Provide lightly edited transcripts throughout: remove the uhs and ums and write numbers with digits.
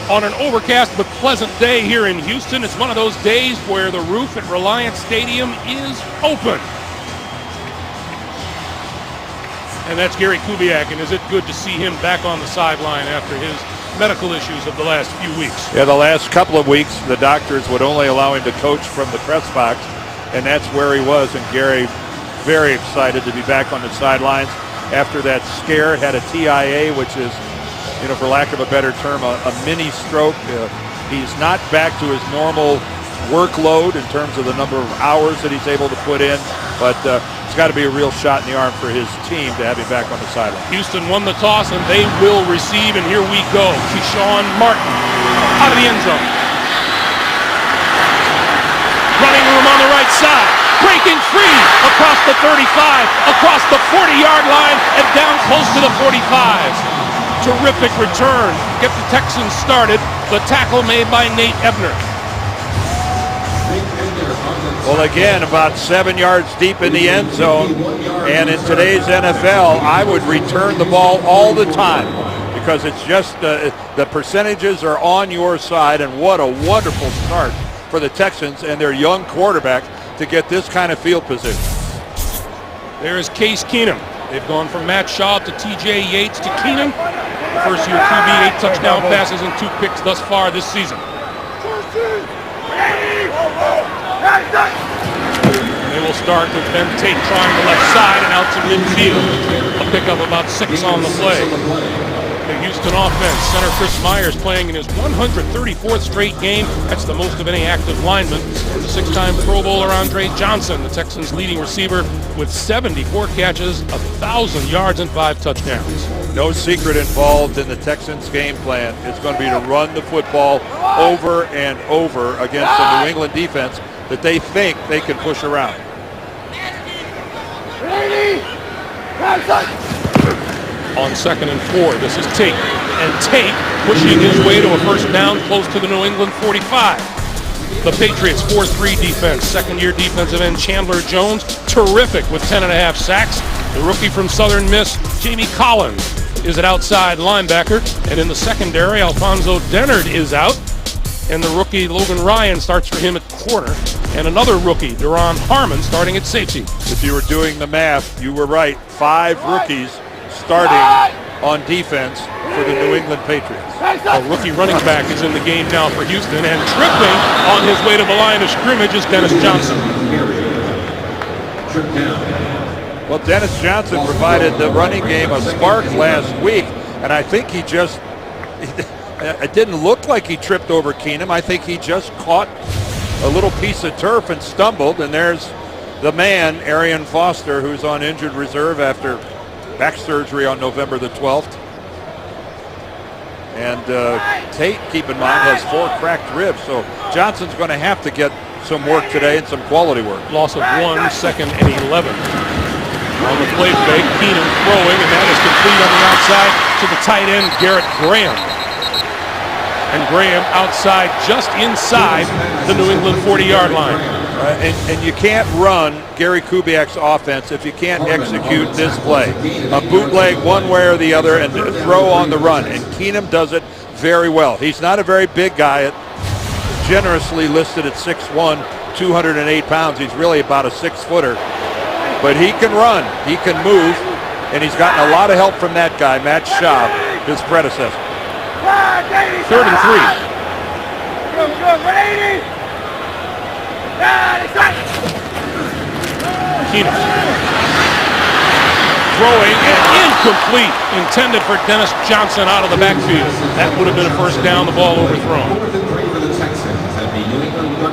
on an overcast but pleasant day here in Houston. It's one of those days where the roof at Reliance Stadium is open. And that's Gary Kubiak, and is it good to see him back on the sideline after his medical issues of the last few weeks? Yeah, the last couple of weeks, the doctors would only allow him to coach from the press box, and that's where he was. And Gary, very excited to be back on the sidelines after that scare. Had a TIA, which is, for lack of a better term, a mini stroke. He's not back to his normal workload in terms of the number of hours that he's able to put in, but it's got to be a real shot in the arm for his team to have him back on the sideline. Houston won the toss, and they will receive, and here we go. Keyshawn Martin out of the end zone. Running room on the right side. Breaking free across the 35, across the 40-yard line, and down close to the 45. Terrific return. Get the Texans started. The tackle made by Nate Ebner. Well, again, about 7 yards deep in the end zone. And in today's NFL, I would return the ball all the time because it's just the percentages are on your side. And what a wonderful start for the Texans and their young quarterback to get this kind of field position. There's Case Keenum. They've gone from Matt Schaub to TJ Yates to Keenum. First year QB, 8 touchdown passes and 2 picks thus far this season. They will start with Ben Tate trying the left side and out to midfield. A pickup about 6 on the play. The Houston offense, center Chris Myers playing in his 134th straight game. That's the most of any active lineman. The 6-time Pro Bowler Andre Johnson, the Texans' leading receiver, with 74 catches, 1,000 yards, and 5 touchdowns. No secret involved in the Texans' game plan. It's going to be to run the football over and over against the New England defense that they think they can push around. On 2nd and 4, this is Tate. And Tate pushing his way to a first down close to the New England 45. The Patriots 4-3 defense. Second-year defensive end Chandler Jones, terrific with 10.5 sacks. The rookie from Southern Miss, Jamie Collins, is an outside linebacker. And in the secondary, Alfonso Dennard is out. And the rookie Logan Ryan starts for him at corner. And another rookie, Deron Harmon, starting at safety. If you were doing the math, you were right. 5 rookies starting on defense for the New England Patriots. A rookie running back is in the game now for Houston, and tripping on his way to the line of scrimmage is Dennis Johnson. Well, Dennis Johnson provided the running game a spark last week, and I think it didn't look like he tripped over Keenum. I think he just caught a little piece of turf and stumbled, and there's the man, Arian Foster, who's on injured reserve after back surgery on November the 12th. And Tate, keep in mind, has 4 cracked ribs, so Johnson's going to have to get some work today and some quality work. Loss of 1, 2nd and 11. On the play fake, Keenum throwing, and that is complete on the outside to the tight end, Garrett Graham. And Graham outside, just inside the New England 40-yard line. And you can't run Gary Kubiak's offense if you can't execute this play. A bootleg one way or the other and throw on the run. And Keenum does it very well. He's not a very big guy, generously listed at 6'1", 208 pounds. He's really about a 6-footer. But he can run, he can move, and he's gotten a lot of help from that guy, Matt Schaub, his predecessor. 3rd and 3. Keenum throwing and incomplete, intended for Dennis Johnson out of the backfield. That would have been a first down, the ball overthrown.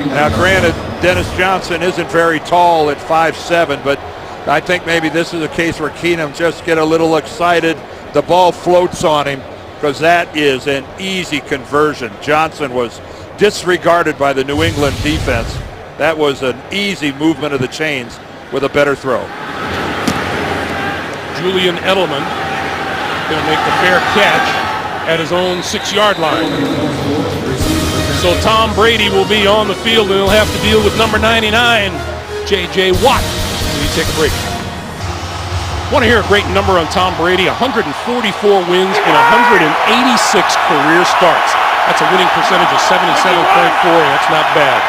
Now granted, Dennis Johnson isn't very tall at 5'7", but I think maybe this is a case where Keenum just get a little excited. The ball floats on him because that is an easy conversion. Johnson was disregarded by the New England defense. That was an easy movement of the chains with a better throw. Julian Edelman going to make the fair catch at his own 6-yard line. So Tom Brady will be on the field, and he'll have to deal with number 99, J.J. Watt. We take a break. Want to hear a great number on Tom Brady? 144 wins in 186 career starts. That's a winning percentage of 77.4. That's not bad.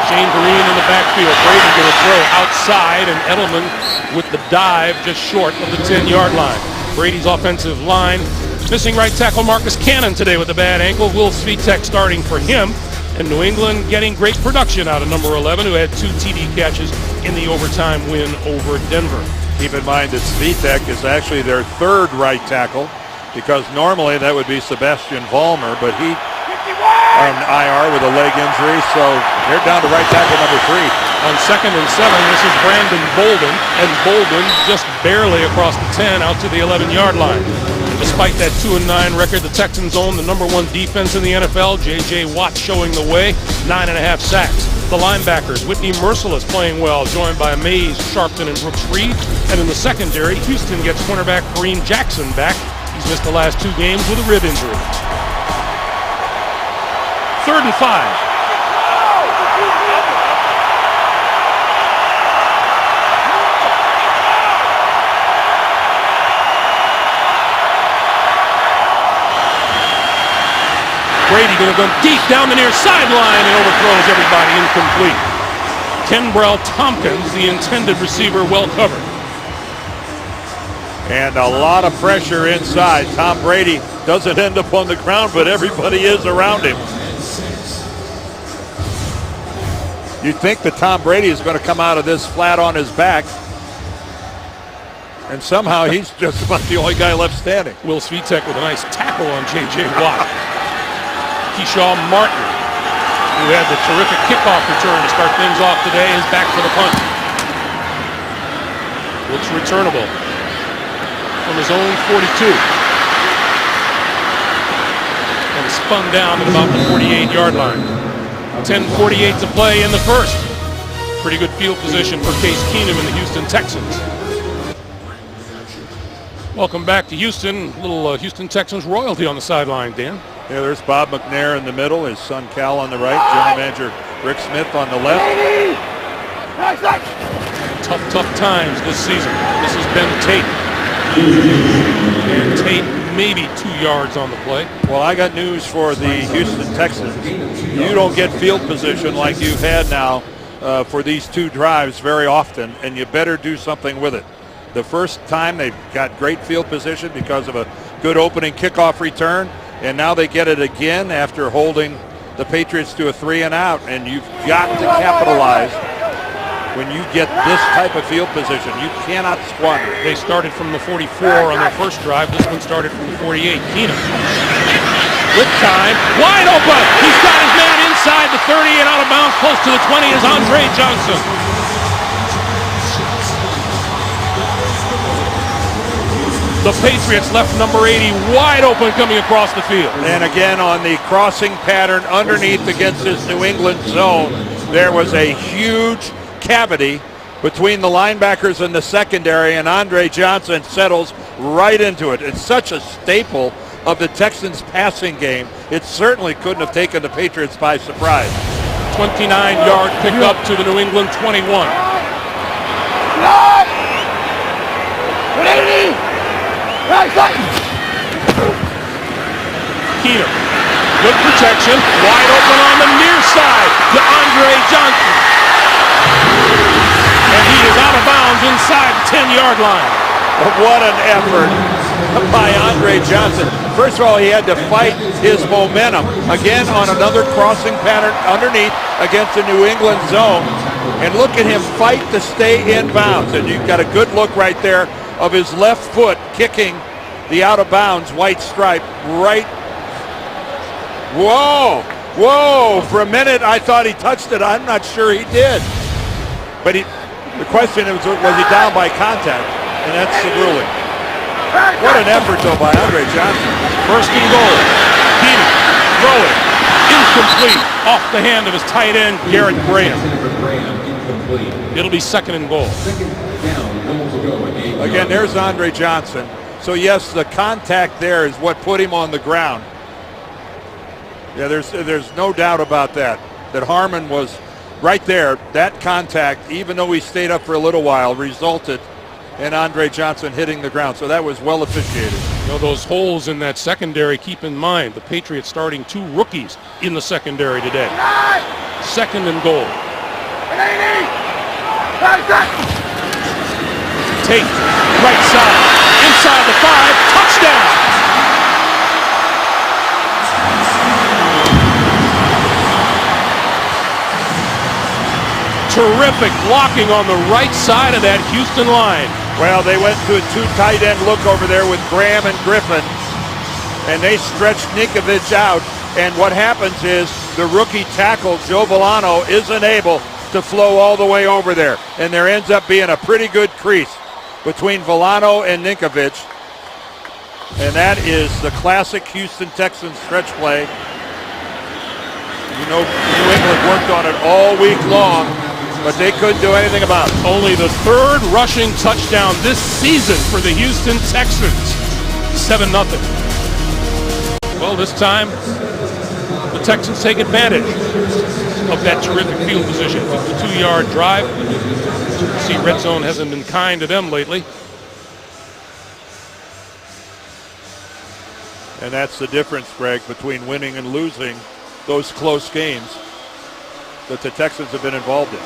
Shane Vereen in the backfield. Brady going to throw outside, and Edelman with the dive just short of the 10-yard line. Brady's offensive line missing right tackle Marcus Cannon today with a bad ankle. Will Svitek starting for him. And New England getting great production out of number 11, who had 2 TD catches in the overtime win over Denver. Keep in mind that Svitek is actually their 3rd right tackle, because normally that would be Sebastian Vollmer, but he on IR with a leg injury, so they're down to right tackle number 3. On 2nd and 7, this is Brandon Bolden, and Bolden just barely across the 10 out to the 11-yard line. Despite that 2-9 record, the Texans own the number 1 defense in the NFL. J.J. Watt showing the way, 9.5 sacks. The linebackers, Whitney Merciless playing well, joined by Mays, Sharpton, and Brooks Reed. And in the secondary, Houston gets cornerback Kareem Jackson back. He's missed the last 2 games with a rib injury. 3rd and 5. Brady going to go deep down the near sideline and overthrows everybody, incomplete. Kenbrell Tompkins, the intended receiver, well covered. And a lot of pressure inside. Tom Brady doesn't end up on the ground, but everybody is around him. You think that Tom Brady is going to come out of this flat on his back, and somehow he's just about the only guy left standing. Will Svitek with a nice tackle on J.J. Watt. Keyshawn Martin, who had the terrific kickoff return to start things off today, is back for the punt. Looks returnable from his own 42. And spun down at about the 48-yard line. 10:48 to play in the first. Pretty good field position for Case Keenum and the Houston Texans. Welcome back to Houston. Little Houston Texans royalty on the sideline, Dan. Yeah, there's Bob McNair in the middle, his son Cal on the right, general manager Rick Smith on the left. Tough times this season. This is Ben Tate. And Tate maybe 2 yards on the play. Well, I got news for the Houston Texans. You don't get field position like you've had now for these 2 drives very often, and you better do something with it. The first time they got great field position because of a good opening kickoff return, and now they get it again after holding the Patriots to a 3 and out, and you've got to capitalize when you get this type of field position. You cannot squander. They started from the 44 on their first drive. This one started from the 48. Keenum with time, wide open. He's got his man inside the 30 and out of bounds close to the 20 is Andre Johnson. The Patriots left number 80 wide open coming across the field. And again on the crossing pattern underneath against this New England zone, there was a huge cavity between the linebackers and the secondary, and Andre Johnson settles right into it. It's such a staple of the Texans passing game. It certainly couldn't have taken the Patriots by surprise. 29-yard pickup to the New England 21. Keenum, good protection, wide open on the near side to Andre Johnson. And he is out of bounds inside the 10-yard line. What an effort by Andre Johnson. First of all, he had to fight his momentum. Again on another crossing pattern underneath against the New England zone. And look at him fight to stay in bounds. And you've got a good look right there of his left foot kicking the out-of-bounds white stripe right. Whoa, for a minute I thought he touched it. I'm not sure he did. But the question was he down by contact? And that's the ruling. What an effort, though, by Andre Johnson. First and goal. Keenum throwing. Incomplete. Off the hand of his tight end, Garrett Graham. It'll be 2nd and goal. Again, there's Andre Johnson. So, yes, the contact there is what put him on the ground. Yeah, there's no doubt about that Harmon was right there. That contact, even though he stayed up for a little while, resulted in Andre Johnson hitting the ground. So that was well officiated. You know, those holes in that secondary, keep in mind, the Patriots starting 2 rookies in the secondary today. 2nd and goal. Tate, right side, inside the 5, touchdown! Terrific blocking on the right side of that Houston line. Well, they went to a 2 tight end look over there with Graham and Griffin, and they stretched Ninkovich out. And what happens is the rookie tackle, Joe Villano, isn't able to flow all the way over there. And there ends up being a pretty good crease between Villano and Ninkovich. And that is the classic Houston Texans stretch play. You know, New England worked on it all week long, but they couldn't do anything about it. Only the 3rd rushing touchdown this season for the Houston Texans. 7-0. Well, this time, the Texans take advantage of that terrific field position. 52-yard drive. See, red zone hasn't been kind to them lately. And that's the difference, Greg, between winning and losing those close games that the Texans have been involved in.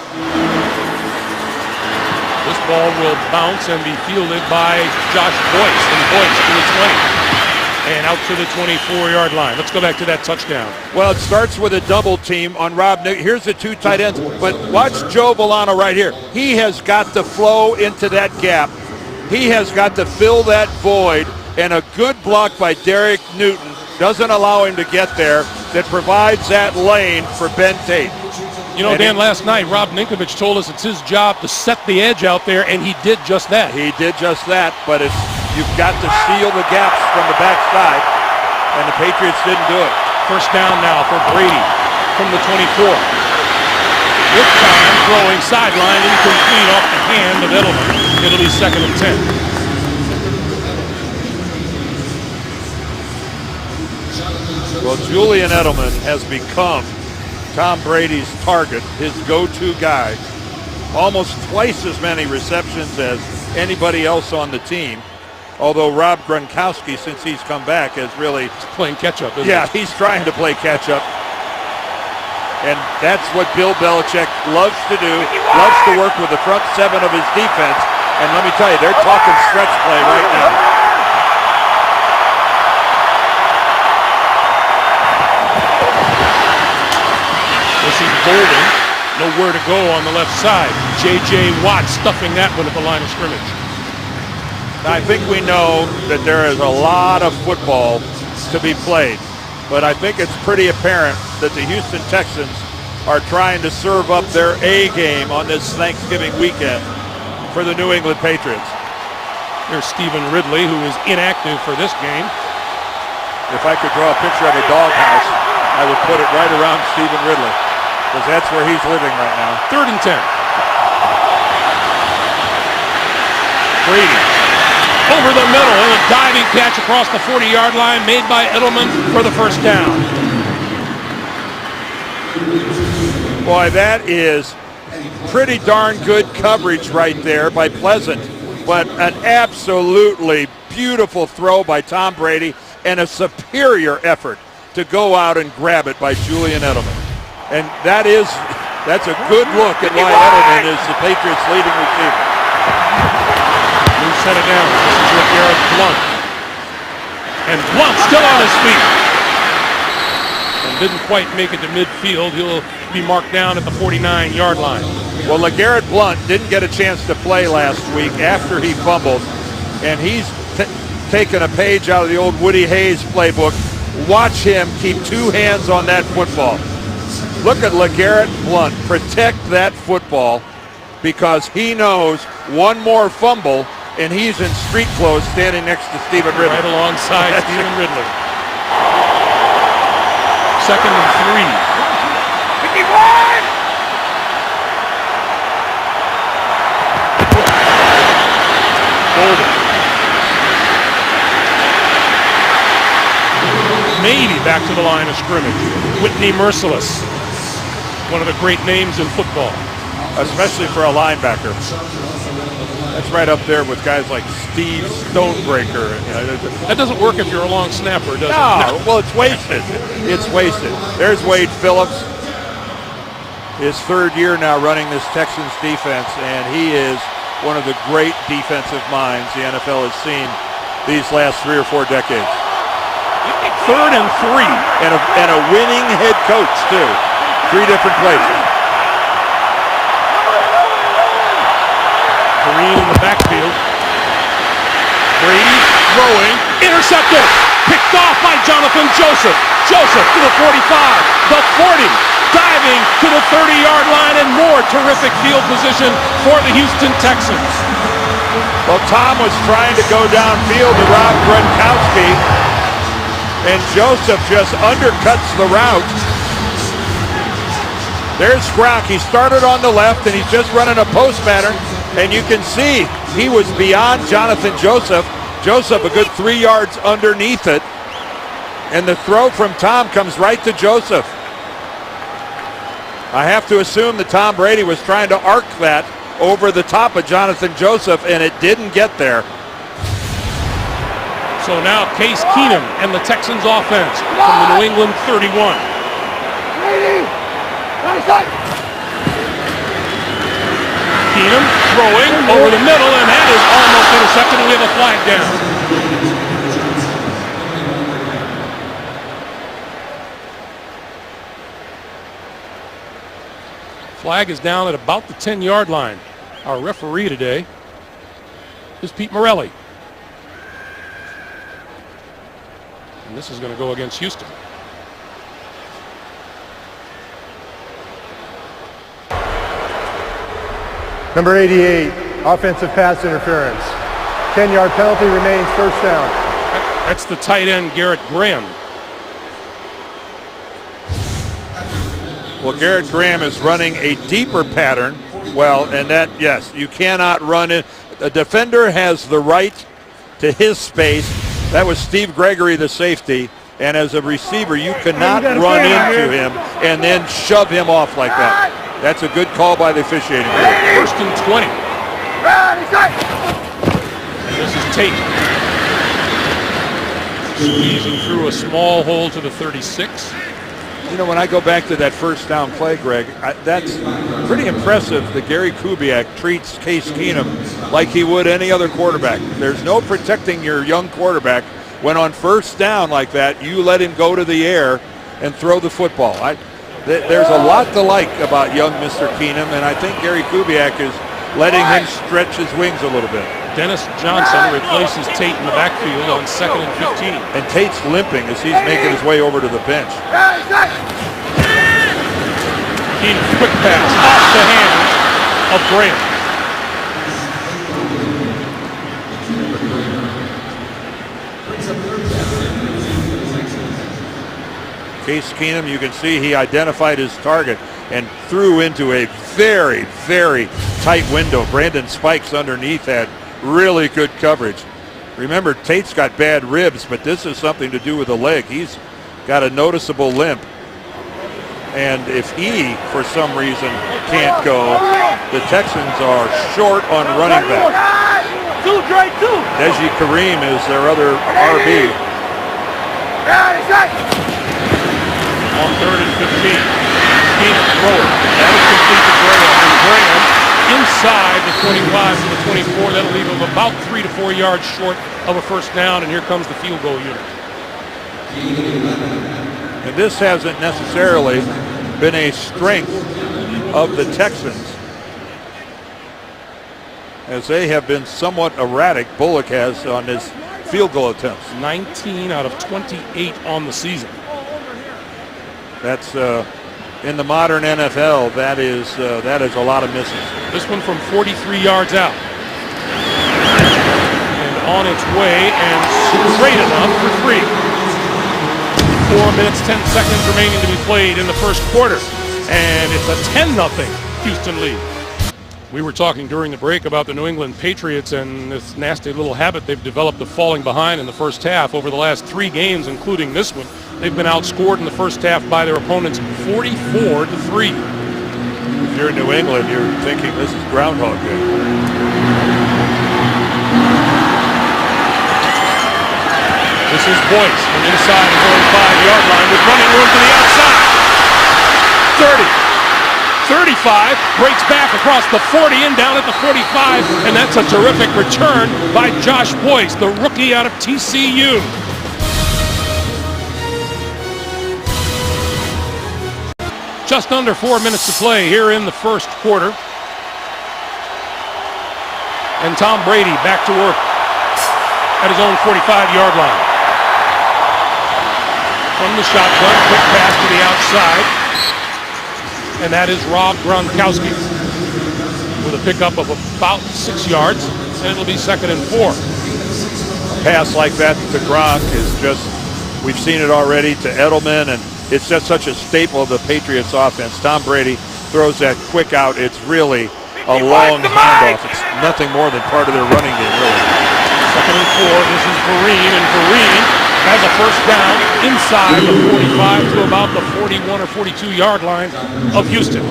This ball will bounce and be fielded by Josh Boyce, and Boyce to the 20 and out to the 24-yard line. Let's go back to that touchdown. Well, it starts with a double team on Rob. Here's the 2 tight ends, but watch Joe Villano right here. He has got to flow into that gap. He has got to fill that void, and a good block by Derek Newton doesn't allow him to get there. That provides that lane for Ben Tate. You know, Dan, last night, Rob Ninkovich told us it's his job to set the edge out there, and he did just that. He did just that, but you've got to seal the gaps from the backside, and the Patriots didn't do it. First down now for Brady from the 24. This time, throwing sideline incomplete off the hand of Edelman. It'll be 2nd and 10. Well, Julian Edelman has become Tom Brady's target, his go-to guy. Almost twice as many receptions as anybody else on the team. Although Rob Gronkowski, since he's come back, has really... He's playing catch-up, isn't he? He's trying to play catch-up. And that's what Bill Belichick loves to do. Loves to work with the front 7 of his defense. And let me tell you, they're talking stretch play right now. This is Bolden, nowhere to go on the left side. J.J. Watt stuffing that one at the line of scrimmage. I think we know that there is a lot of football to be played, but I think it's pretty apparent that the Houston Texans are trying to serve up their A game on this Thanksgiving weekend for the New England Patriots. Here's Stephen Ridley, who is inactive for this game. If I could draw a picture of a doghouse, I would put it right around Stephen Ridley, because that's where he's living right now. 3rd and 10. Brady over the middle, and a diving catch across the 40-yard line made by Edelman for the first down. Boy, that is pretty darn good coverage right there by Pleasant, but an absolutely beautiful throw by Tom Brady and a superior effort to go out and grab it by Julian Edelman. And that's a good look at why Edelman is the Patriots' leading receiver. Who set it down? This is LeGarrette Blount. And Blount still on his feet. And didn't quite make it to midfield. He'll be marked down at the 49-yard line. Well, LeGarrette Blount didn't get a chance to play last week after he fumbled. And he's taken a page out of the old Woody Hayes playbook. Watch him keep 2 hands on that football. Look at LeGarrette Blount protect that football, because he knows one more fumble and he's in street clothes standing next to Stephen Ridley. Right alongside Stephen Ridley. 2nd and 3. Bolden. Maybe back to the line of scrimmage. Whitney Merciless, one of the great names in football. Especially for a linebacker. That's right up there with guys like Steve Stonebreaker. That doesn't work if you're a long snapper, does it? No, well, it's wasted. It's wasted. There's Wade Phillips. His third year now running this Texans defense, and he is one of the great defensive minds the NFL has seen these last 3 or 4 decades. 3rd and 3. And a winning head coach, too. 3 different places. Green in the backfield. Brady throwing. Intercepted. Picked off by Jonathan Joseph. Joseph to the 45. The 40. Diving to the 30-yard line, and more terrific field position for the Houston Texans. Well, Tom was trying to go downfield to Rob Gronkowski, and Joseph just undercuts the route. There's Gronk. He started on the left, and he's just running a post pattern, and you can see he was beyond Jonathan Joseph. Joseph a good 3 yards underneath it, and the throw from Tom comes right to Joseph. I have to assume that Tom Brady was trying to arc that over the top of Jonathan Joseph, and it didn't get there. So now Case Keenum and the Texans offense from the New England 31. Keenum throwing over the middle, and that is almost intercepted, and we have a flag down. Flag is down at about the 10-yard line. Our referee today is Pete Morelli. And this is going to go against Houston. Number 88, offensive pass interference. 10-yard penalty remains, first down. That's the tight end, Garrett Graham. Well, Garrett Graham is running a deeper pattern. Well, and that, yes, you cannot run it. The defender has the right to his space. That was Steve Gregory, the safety. And as a receiver, you cannot run into him and then shove him off like that. That's a good call by the officiating. 1st and 20. This is Tate. Squeezing through a small hole to the 36. You know, when I go back to that first down play, Greg, that's pretty impressive that Gary Kubiak treats Case Keenum like he would any other quarterback. There's no protecting your young quarterback. When on first down like that, you let him go to the air and throw the football. There's a lot to like about young Mr. Keenum, and I think Gary Kubiak is letting him stretch his wings a little bit. Dennis Johnson replaces Tate in the backfield on 2nd and 15. And Tate's limping as he's making his way over to the bench. Keenum, quick pass off the hands of Graham. Case Keenum, you can see he identified his target and threw into a very, very tight window. Brandon Spikes underneath had really good coverage. Remember, Tate's got bad ribs, but this is something to do with the leg. He's got a noticeable limp. And if he, for some reason, can't go, the Texans are short on running back. Deji Kareem is their other RB. On 3rd and 15. Keenum throwing. That is complete to Graham. And Graham inside the 25 to the 24. That'll leave him about 3 to 4 yards short of a first down. And here comes the field goal unit. And this hasn't necessarily been a strength of the Texans, as they have been somewhat erratic. Bullock has on his field goal attempts. 19 out of 28 on the season. That's in the modern NFL. That is a lot of misses. This one from 43 yards out. And on its way and straight enough for 3. 4 minutes, 10 seconds remaining to be played in the first quarter. And it's a 10-0 Houston lead. We were talking during the break about the New England Patriots and this nasty little habit they've developed of falling behind in the first half. Over the last 3 games, including this one, they've been outscored in the first half by their opponents 44-3. If you're in New England, you're thinking this is Groundhog Day. This is Boyce from inside the 45-yard line with running room to the outside. 30, 35, breaks back across the 40 and down at the 45, and that's a terrific return by Josh Boyce, the rookie out of TCU. Just under 4 minutes to play here in the first quarter. And Tom Brady back to work at his own 45-yard line. From the shotgun, quick pass to the outside. And that is Rob Gronkowski with a pickup of about 6 yards. And it'll be 2nd and 4. A pass like that to Gronk is just, we've seen it already, to Edelman, and it's just such a staple of the Patriots offense. Tom Brady throws that quick out. It's really a long handoff. It's nothing more than part of their running game, really. 2nd and 4. This is Vereen, and Vereen has a first down inside the 45 to about the 41 or 42-yard line of Houston.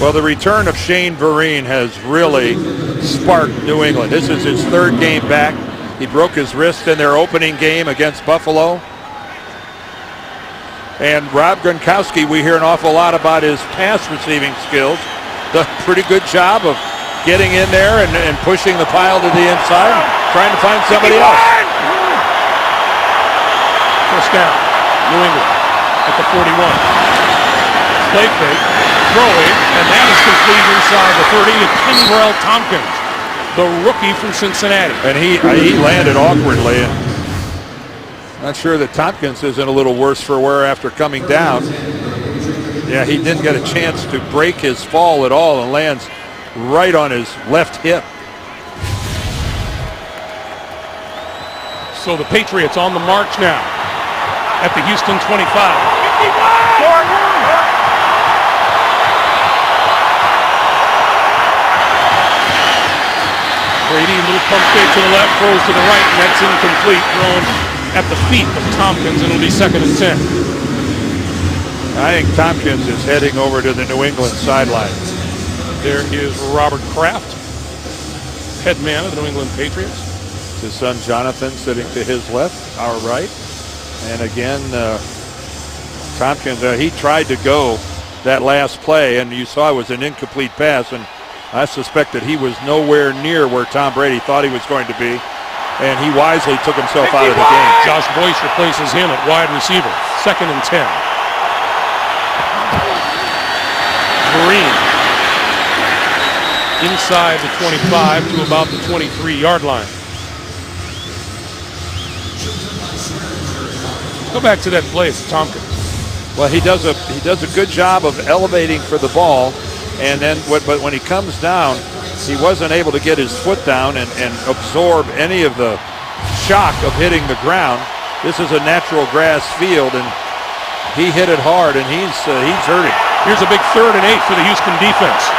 Well, the return of Shane Vereen has really sparked New England. This is his 3rd game back. He broke his wrist in their opening game against Buffalo. And Rob Gronkowski, we hear an awful lot about his pass receiving skills. Does a pretty good job of getting in there and pushing the pile to the inside, trying to find somebody else. First down, New England at the 41. Play fake, throwing, and that is complete inside the 30 to Kenbrell Tompkins, the rookie from Cincinnati. And he landed awkwardly. And not sure that Tompkins isn't a little worse for wear after coming down. Yeah, he didn't get a chance to break his fall at all and lands right on his left hip. So the Patriots on the march now at the Houston 25. Brady, a little pump fake to the left, throws to the right, and that's incomplete, thrown at the feet of Tompkins, and it'll be 2nd and 10. I think Tompkins is heading over to the New England sideline. There is Robert Kraft, head man of the New England Patriots. His son Jonathan sitting to his left, our right. And again, Tompkins, he tried to go that last play, and you saw it was an incomplete pass, and I suspect that he was nowhere near where Tom Brady thought he was going to be, and he wisely took himself out of the game. Josh Boyce replaces him at wide receiver, 2nd and 10. Vereen inside the 25 to about the 23-yard line. Go back to that play for Tompkins. Well, he does a good job of elevating for the ball, and then but when he comes down, he wasn't able to get his foot down and absorb any of the shock of hitting the ground. This is a natural grass field, and he hit it hard, and he's hurting. Here's a big 3rd and 8 for the Houston defense.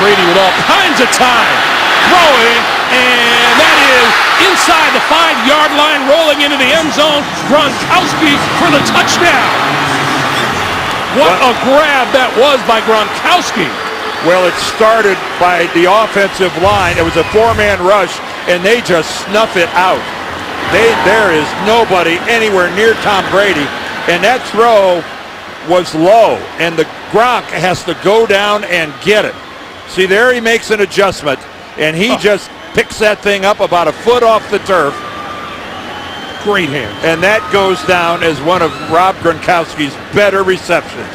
Brady with all kinds of time, throwing, and that is inside the 5-yard line, rolling into the end zone. Gronkowski for the touchdown. What a grab that was by Gronkowski. Well, it started by the offensive line. It was a 4-man rush, and they just snuff it out. There is nobody anywhere near Tom Brady, and that throw was low, and the Gronk has to go down and get it. See, there he makes an adjustment, and he just picks that thing up about a foot off the turf. Great hand. And that goes down as one of Rob Gronkowski's better receptions.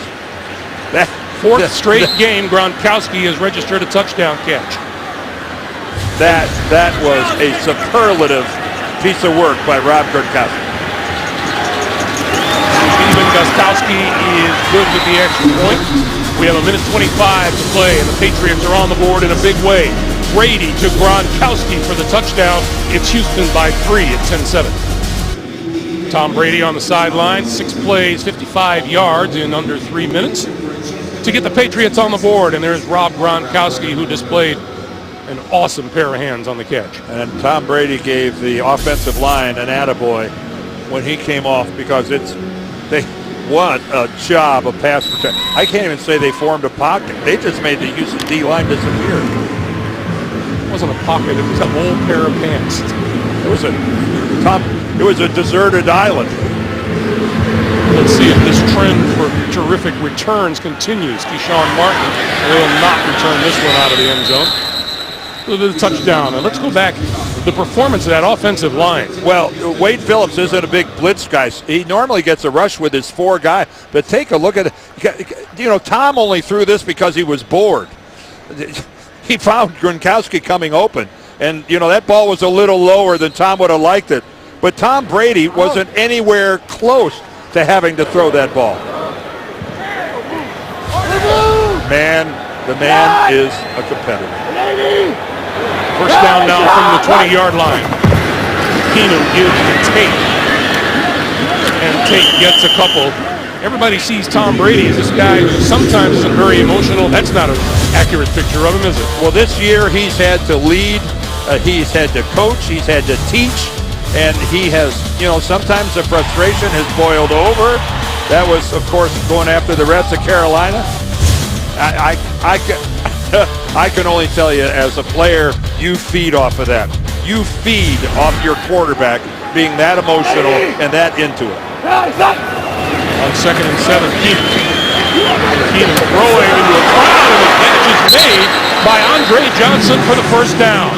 That 4th straight game, Gronkowski has registered a touchdown catch. That was a superlative piece of work by Rob Gronkowski. Steven Gostkowski is good with the extra point. We have 1:25 to play, and the Patriots are on the board in a big way. Brady to Gronkowski for the touchdown. It's Houston by 3 at 10-7. Tom Brady on the sideline, 6 plays, 55 yards in under 3 minutes to get the Patriots on the board, and there's Rob Gronkowski, who displayed an awesome pair of hands on the catch. And Tom Brady gave the offensive line an attaboy when he came off, because What a job of pass protection. I can't even say they formed a pocket. They just made the Houston D-line disappear. It wasn't a pocket, it was a whole pair of pants. It was a deserted island. Let's see if this trend for terrific returns continues. Keyshawn Martin will not return this one out of the end zone. The touchdown. And let's go back. The performance of that offensive line. Well, Wade Phillips isn't a big blitz guy. He normally gets a rush with his 4 guy. But take a look at it. Tom only threw this because he was bored. He found Gronkowski coming open. And, that ball was a little lower than Tom would have liked it. But Tom Brady wasn't anywhere close to having to throw that ball. The man is a competitor. First down now from the 20-yard line. Keenum gives to Tate. And Tate gets a couple. Everybody sees Tom Brady as this guy who sometimes isn't very emotional. That's not an accurate picture of him, is it? Well, this year he's had to lead. He's had to coach. He's had to teach. And he has, sometimes the frustration has boiled over. That was, of course, going after the Reds of Carolina. I can only tell you, as a player, you feed off of that. You feed off your quarterback being that emotional and that into it. On 2nd and 7, Keenum throwing into a crowd, and the catch is made by Andre Johnson for the first down.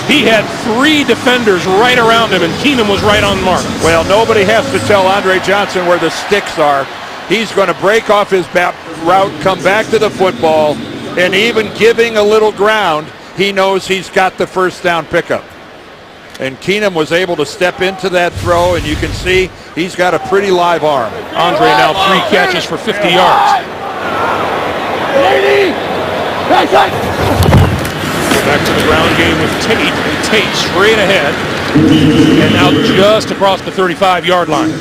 He had 3 defenders right around him, and Keenum was right on mark. Well, nobody has to tell Andre Johnson where the sticks are. He's going to break off his route, come back to the football, and even giving a little ground, he knows he's got the first down pickup. And Keenum was able to step into that throw, and you can see he's got a pretty live arm. Andre now 3 catches for 50 yards. Back to the ground game with Tate, and Tate straight ahead, and now just across the 35-yard line.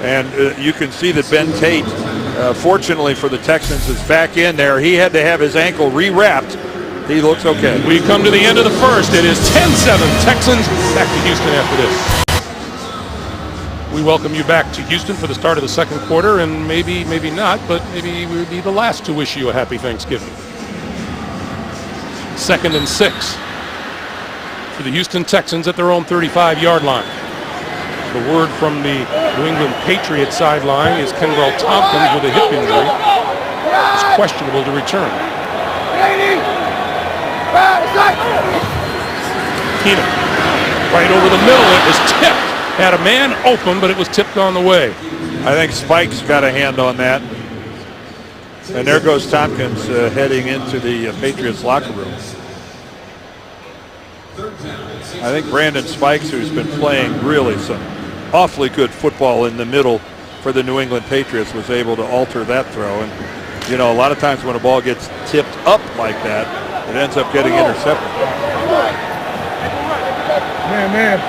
And you can see that Ben Tate, fortunately for the Texans, is back in there. He had to have his ankle re-wrapped. He looks okay. We come to the end of the first. It is 10-7 Texans. Back to Houston after this. We welcome you back to Houston for the start of the second quarter, and maybe not, but maybe we'll be the last to wish you a happy Thanksgiving. 2nd and 6 for the Houston Texans at their own 35-yard line. The word from the New England Patriots sideline is Kenbrell Tompkins with a hip injury is questionable to return. Keenum right over the middle. It was tipped. Had a man open, but it was tipped on the way. I think Spike's got a hand on that. And there goes Tompkins heading into the Patriots locker room. I think Brandon Spikes, who's been playing really some awfully good football in the middle for the New England Patriots, was able to alter that throw. And, a lot of times when a ball gets tipped up like that, it ends up getting intercepted. Man.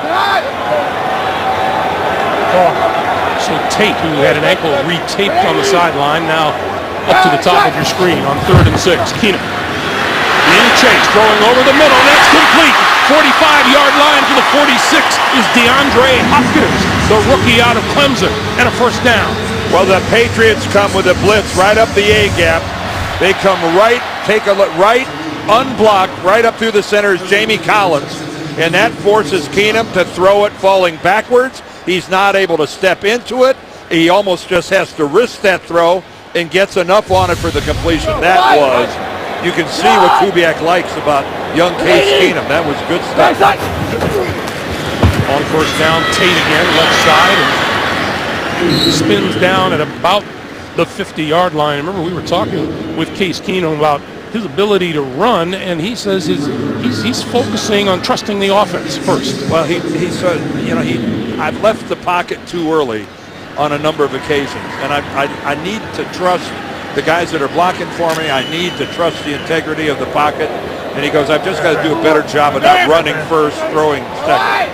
So Tate, who had an ankle retaped on the sideline, now up to the top of your screen on 3rd and 6. Keenum being chased, throwing over the middle. That's complete. 45-yard line to the 46 is DeAndre Hopkins, the rookie out of Clemson, and a first down. Well, the Patriots come with a blitz right up the A-gap. They come right, take a look, right, unblocked, right up through the center is Jamie Collins. And that forces Keenum to throw it falling backwards. He's not able to step into it. He almost just has to risk that throw and gets enough on it for the completion. That was, you can see what Kubiak likes about young Case Keenum. That was good stuff. On first down, Tate again, left side, and spins down at about the 50-yard line. Remember, we were talking with Case Keenum about his ability to run, and he says he's focusing on trusting the offense first. Well, he said, I've left the pocket too early on a number of occasions, and I need to trust the guys that are blocking for me. I need to trust the integrity of the pocket. And he goes, I've just got to do a better job of not running first, throwing second.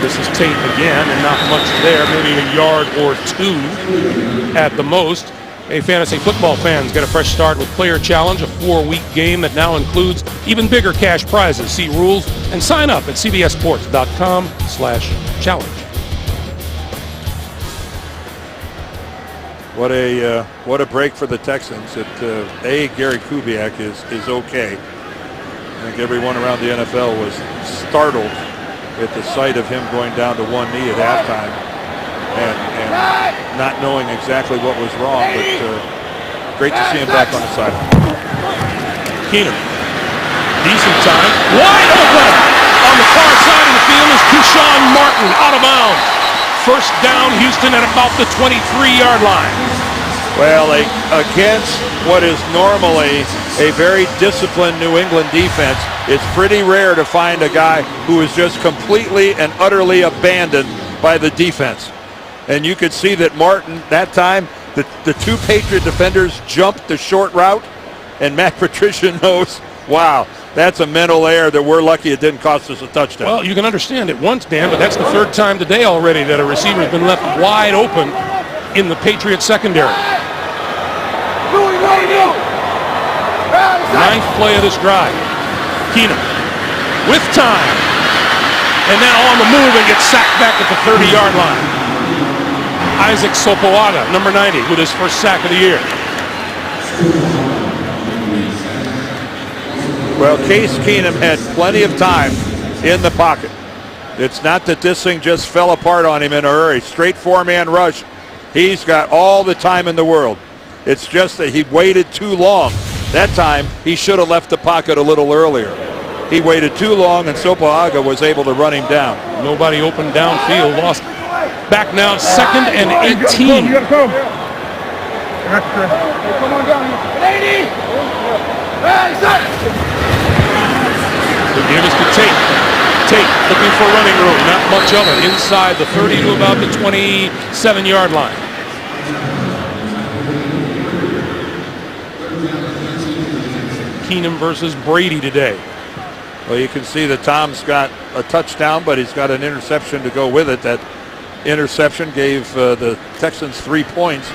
This is Tate again, and not much there, maybe a yard or 2 at the most. Hey, fantasy football fans, get a fresh start with Player Challenge, a 4-week game that now includes even bigger cash prizes. See rules and sign up at cbssports.com/challenge. What a break for the Texans. Gary Kubiak is okay. I think everyone around the NFL was startled at the sight of him going down to one knee at halftime and not knowing exactly what was wrong, but great to see him back on the sideline. Keenum, decent time, wide open! On the far side of the field is Keyshawn Martin, out of bounds. First down, Houston at about the 23-yard line. Well, against what is normally a very disciplined New England defense, it's pretty rare to find a guy who is just completely and utterly abandoned by the defense. And you could see that Martin, that time, the two Patriot defenders jumped the short route, and Matt Patricia knows, wow, that's a mental error that we're lucky it didn't cost us a touchdown. Well, you can understand it once, Dan, but that's the third time today already that a receiver's been left wide open in the Patriot secondary. Ninth play of this drive. Keenum with time. And now on the move and gets sacked back at the 30-yard line. Isaac Sopoaga, number 90, with his first sack of the year. Well, Case Keenum had plenty of time in the pocket. It's not that this thing just fell apart on him in a hurry. Straight four-man rush. He's got all the time in the world. It's just that he waited too long. That time, he should have left the pocket a little earlier. He waited too long, and Sopoaga was able to run him down. Nobody open downfield. Lost back now, 2nd and 18. You gotta come. Come on down here. 80! The give is to Tate. Tate looking for running room. Not much of it. Inside the 30 to about the 27-yard line. Keenum versus Brady today. Well, you can see that Tom's got a touchdown, but he's got an interception to go with it. That interception gave the Texans 3 points.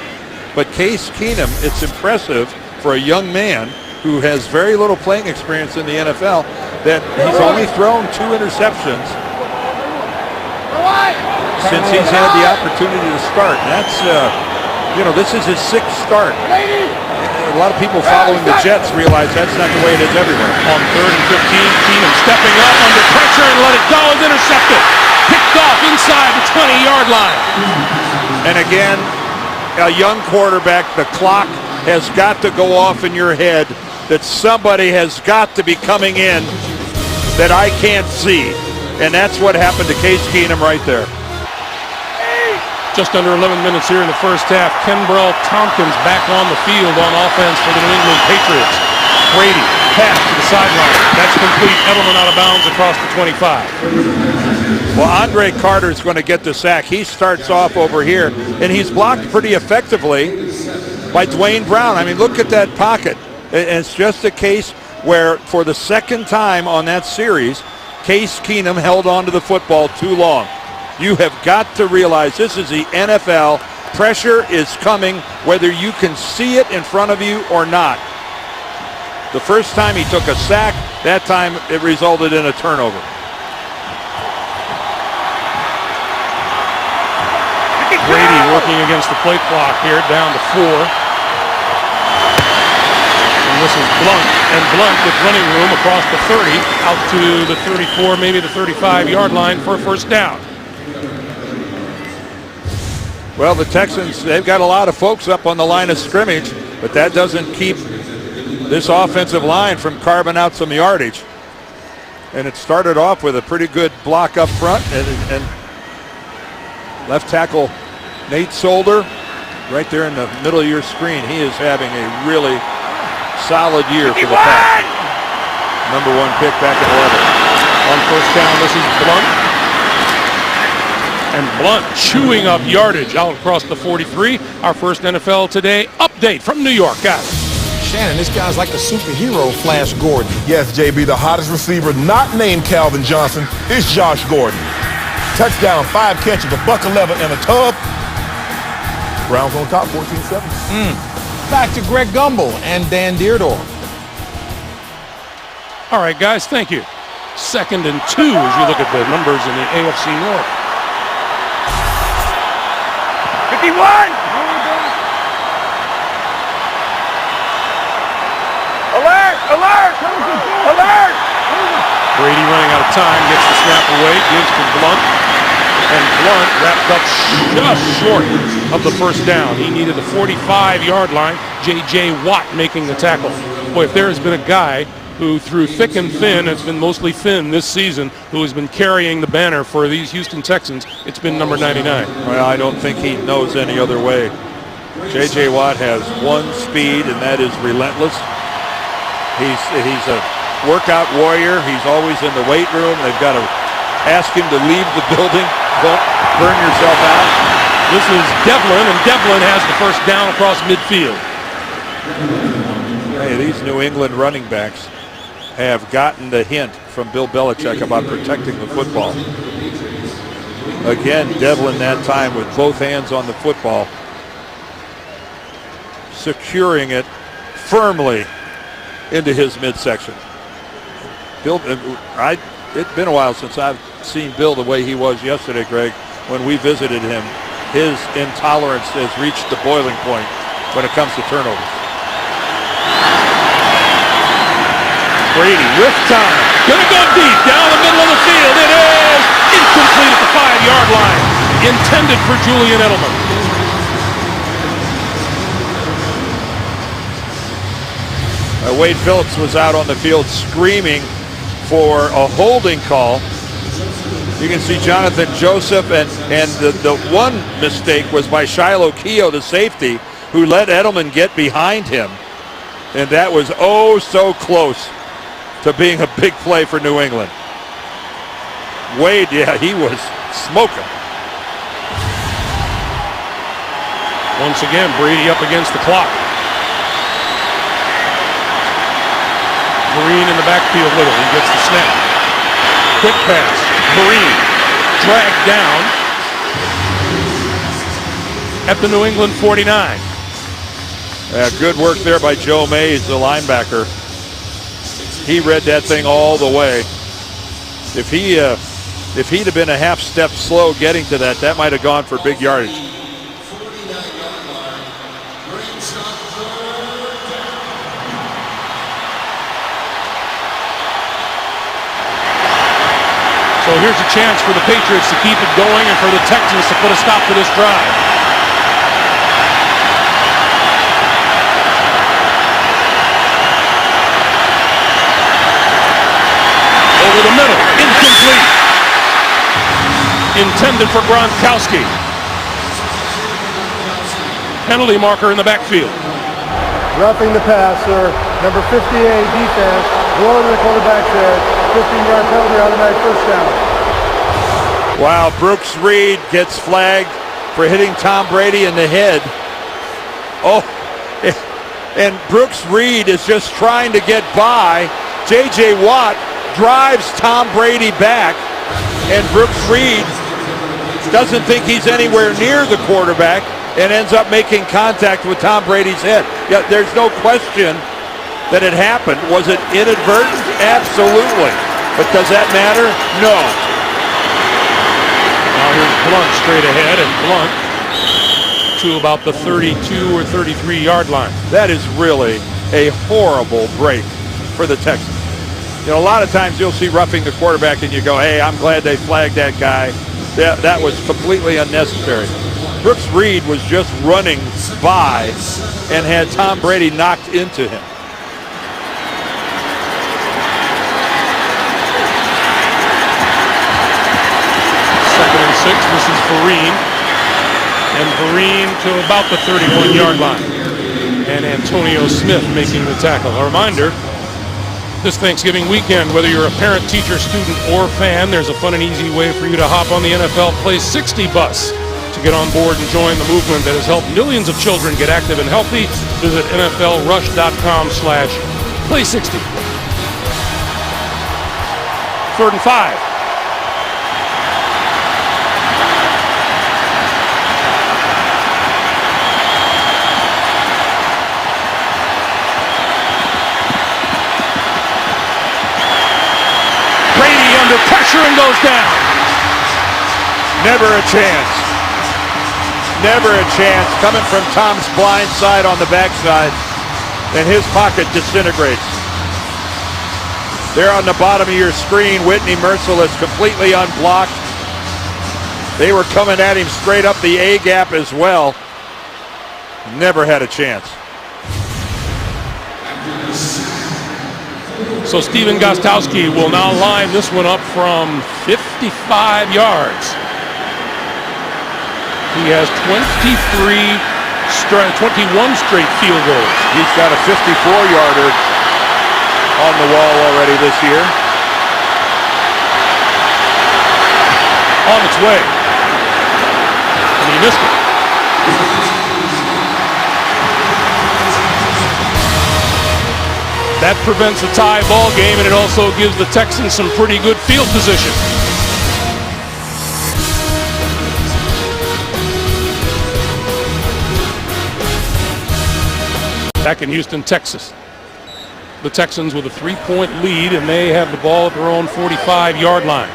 But Case Keenum, it's impressive for a young man who has very little playing experience in the NFL that he's only thrown 2 interceptions since he's had the opportunity to start. And that's, this is his 6th start. A lot of people following the Jets realize that's not the way it is everywhere. On 3rd and 15, Keenum stepping up under pressure and let it go. Is intercepted. Picked off inside the 20-yard line. And again, a young quarterback, the clock has got to go off in your head that somebody has got to be coming in that I can't see. And that's what happened to Case Keenum right there. Just under 11 minutes here in the first half. Kenbrell Tompkins back on the field on offense for the New England Patriots. Brady, pass to the sideline. That's complete. Edelman out of bounds across the 25. Well, Andre Carter's going to get the sack. He starts off over here, and he's blocked pretty effectively by Dwayne Brown. I mean, look at that pocket. And it's just a case where, for the second time on that series, Case Keenum held on to the football too long. You have got to realize this is the NFL. Pressure is coming whether you can see it in front of you or not. The first time he took a sack, that time it resulted in a turnover. Brady working against the play clock here, down to 4. And this is Blunt, and Blunt with running room across the 30, out to the 34, maybe the 35-yard line for a first down. Well, the Texans, they've got a lot of folks up on the line of scrimmage, but that doesn't keep this offensive line from carving out some yardage. And it started off with a pretty good block up front, and left tackle Nate Solder right there in the middle of your screen. He is having a really solid year for the Pack. Number 1 pick back at 11. On first down, this is Blunt. And Blunt chewing up yardage out across the 43. Our first NFL Today update from New York, guys. Shannon, this guy's like a superhero, Flash Gordon. Yes, JB, the hottest receiver not named Calvin Johnson is Josh Gordon. Touchdown, 5 catches, $111 and a tub. Browns on top, 14-7. back to Greg Gumbel and Dan Deardorff. All right, guys, thank you. 2nd and 2 as you look at the numbers in the AFC North. 51! Alert! Alert! Alert! Brady running out of time, gets the snap away, gives to Blunt, and Blunt wrapped up just short of the first down. He needed the 45-yard line. J.J. Watt making the tackle. Boy, if there has been a guy who through thick and thin, it's been mostly thin this season, who has been carrying the banner for these Houston Texans, it's been number 99. Well, I don't think he knows any other way. J.J. Watt has one speed, and that is relentless. He's a workout warrior. He's always in the weight room. They've got to ask him to leave the building. Don't burn yourself out. This is Devlin, and Devlin has the first down across midfield. Hey, these New England running backs have gotten the hint from Bill Belichick about protecting the football. Again, Devlin that time with both hands on the football, securing it firmly into his midsection. Bill, it's been a while since I've seen Bill the way he was yesterday, Greg, when we visited him. His intolerance has reached the boiling point when it comes to turnovers. Brady with time, gonna go deep down the middle of the field. It is incomplete at the 5-yard line, intended for Julian Edelman. Wade Phillips was out on the field screaming for a holding call. You can see Jonathan Joseph, and the one mistake was by Shiloh Keogh, the safety, who let Edelman get behind him. And that was oh so close to being a big play for New England. Wade, yeah, he was smoking. Once again, Brady up against the clock. Marine in the backfield with him. He gets the snap. Quick pass. Marine dragged down at the New England 49. Good work there by Joe Mays, the linebacker. He read that thing all the way. If he'd have been a half step slow getting to that might have gone for big yardage. So here's a chance for the Patriots to keep it going and for the Texans to put a stop to this drive. Over the middle, incomplete. Intended for Gronkowski. Penalty marker in the backfield. Roughing the passer, number 58 defense, blowing the quarterback's head. 15-yard penalty, automatic first down. Wow, Brooks Reed gets flagged for hitting Tom Brady in the head. Oh, and Brooks Reed is just trying to get by. J.J. Watt drives Tom Brady back, and Brooks Reed doesn't think he's anywhere near the quarterback and ends up making contact with Tom Brady's head. Yeah, there's no question that it happened. Was it inadvertent? Absolutely. But does that matter? No. Now here's Blunt straight ahead, and Blunt to about the 32 or 33-yard line. That is really a horrible break for the Texans. You know, a lot of times you'll see roughing the quarterback and you go, hey, I'm glad they flagged that guy. That was completely unnecessary. Brooks Reed was just running by and had Tom Brady knocked into him. This is Vereen, and Vereen to about the 31-yard line, and Antonio Smith making the tackle. A reminder, this Thanksgiving weekend, whether you're a parent, teacher, student, or fan, there's a fun and easy way for you to hop on the NFL Play 60 bus to get on board and join the movement that has helped millions of children get active and healthy. Visit NFLrush.com/Play60. 3rd and 5. pressure and goes down. Never a chance. Never a chance. Coming from Tom's blind side on the backside, and his pocket disintegrates. There on the bottom of your screen, Whitney Merciless completely unblocked. They were coming at him straight up the A gap as well. Never had a chance. So Steven Gostowski will now line this one up from 55 yards. He has 21 straight field goals. He's got a 54-yarder on the wall already this year. On its way. And he missed it. That prevents a tie ball game, and it also gives the Texans some pretty good field position. Back in Houston, Texas. The Texans with a 3-point lead, and they have the ball at their own 45-yard line.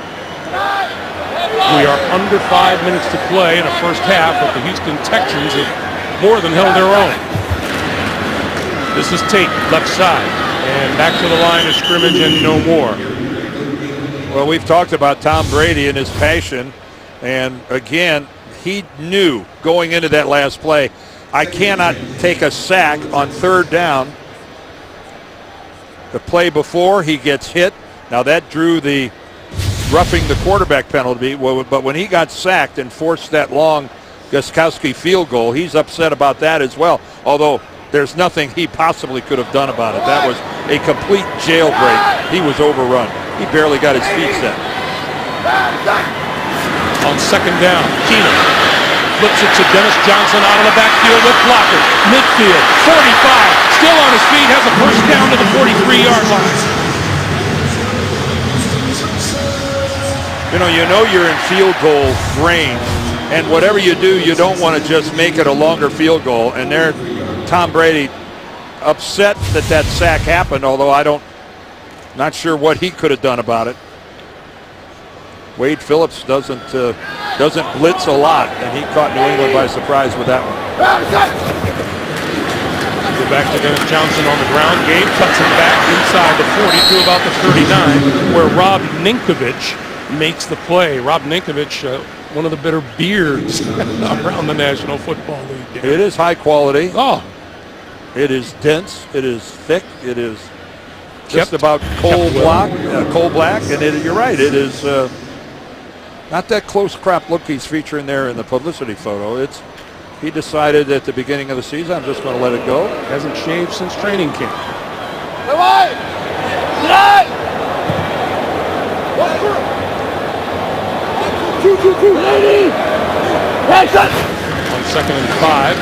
We are under 5 minutes to play in a first half, but the Houston Texans have more than held their own. This is Tate, left side, and back to the line of scrimmage and no more. Well, we've talked about Tom Brady and his passion, and again, he knew going into that last play, I cannot take a sack on third down. The play before, he gets hit. Now that drew the roughing the quarterback penalty, but when he got sacked and forced that long Gostowski field goal, he's upset about that as well, although there's nothing he possibly could have done about it. That was a complete jailbreak. He was overrun. He barely got his feet set. On second down, Keenum flips it to Dennis Johnson out of the backfield with blockers. Midfield, 45, still on his feet, has a first down to the 43-yard line. You know you're in field goal range, and whatever you do, you don't want to just make it a longer field goal. And there, Tom Brady upset that sack happened, although not sure what he could have done about it. Wade Phillips doesn't blitz a lot, and he caught New England by surprise with that one. Go back to Dennis Johnson on the ground. Gabe cuts him back inside the 40 to about the 39, where Rob Ninkovich makes the play. Rob Ninkovich, one of the better beards around the National Football League. It is high quality. Oh, it is dense. It is thick. It is just about coal black, and you're right. It is not that close crop look he's featuring there in the publicity photo. He decided at the beginning of the season, I'm just going to let it go. Hasn't shaved since training camp. On second and 5,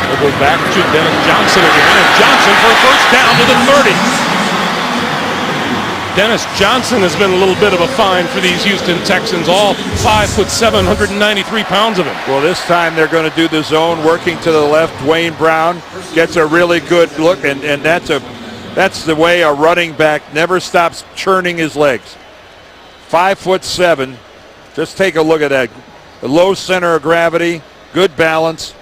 we'll go back to Dennis Johnson again, and Johnson for a first down to the 30. Dennis Johnson has been a little bit of a find for these Houston Texans, all 5'7", 193 pounds of him. Well, this time they're going to do the zone, working to the left. Dwayne Brown gets a really good look, and that's the way a running back never stops churning his legs. 5'7". Just take a look at that. A low center of gravity, good balance.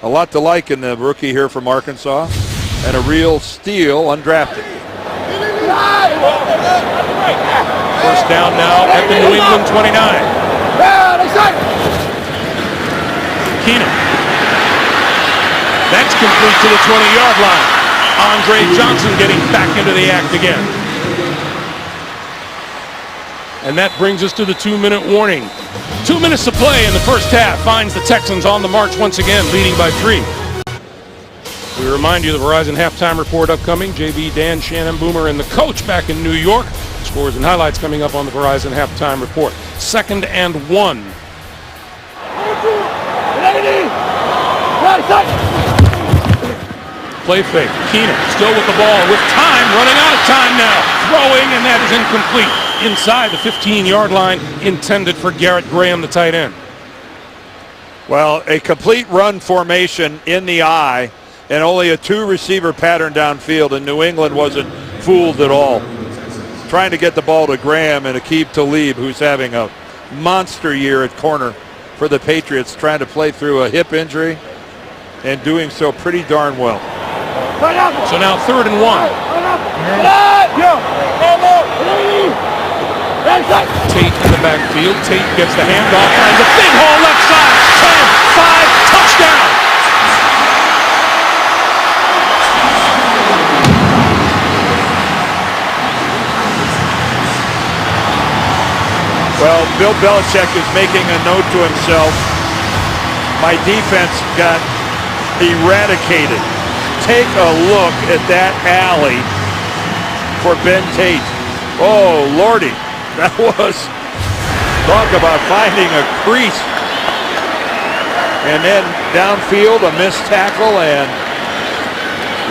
A lot to like in the rookie here from Arkansas, and a real steal, undrafted. First down now at the New England 29. Keenum. That's complete to the 20-yard line. Andre Johnson getting back into the act again. And that brings us to the 2-minute warning. 2 minutes to play in the first half finds the Texans on the march once again, leading by 3. We remind you the Verizon Halftime Report upcoming. JB, Dan, Shannon, Boomer, and the coach back in New York. Scores and highlights coming up on the Verizon Halftime Report. 2nd and 1. Play fake. Keenum still with the ball with time, running out of time now. Throwing, and that is incomplete. Inside the 15-yard line, intended for Garrett Graham, the tight end. Well, a complete run formation in the eye, and only a 2-receiver pattern downfield, and New England wasn't fooled at all. trying to get the ball to Graham and Aqib Talib, who's having a monster year at corner for the Patriots, trying to play through a hip injury and doing so pretty darn well. So now 3rd and 1. Tate in the backfield. Tate gets the handoff, finds a big hole left side. 10, 5, touchdown. Well, Bill Belichick is making a note to himself. My defense got eradicated. Take a look at that alley for Ben Tate. Oh, Lordy. That was, talk about finding a crease. And then downfield, a missed tackle, and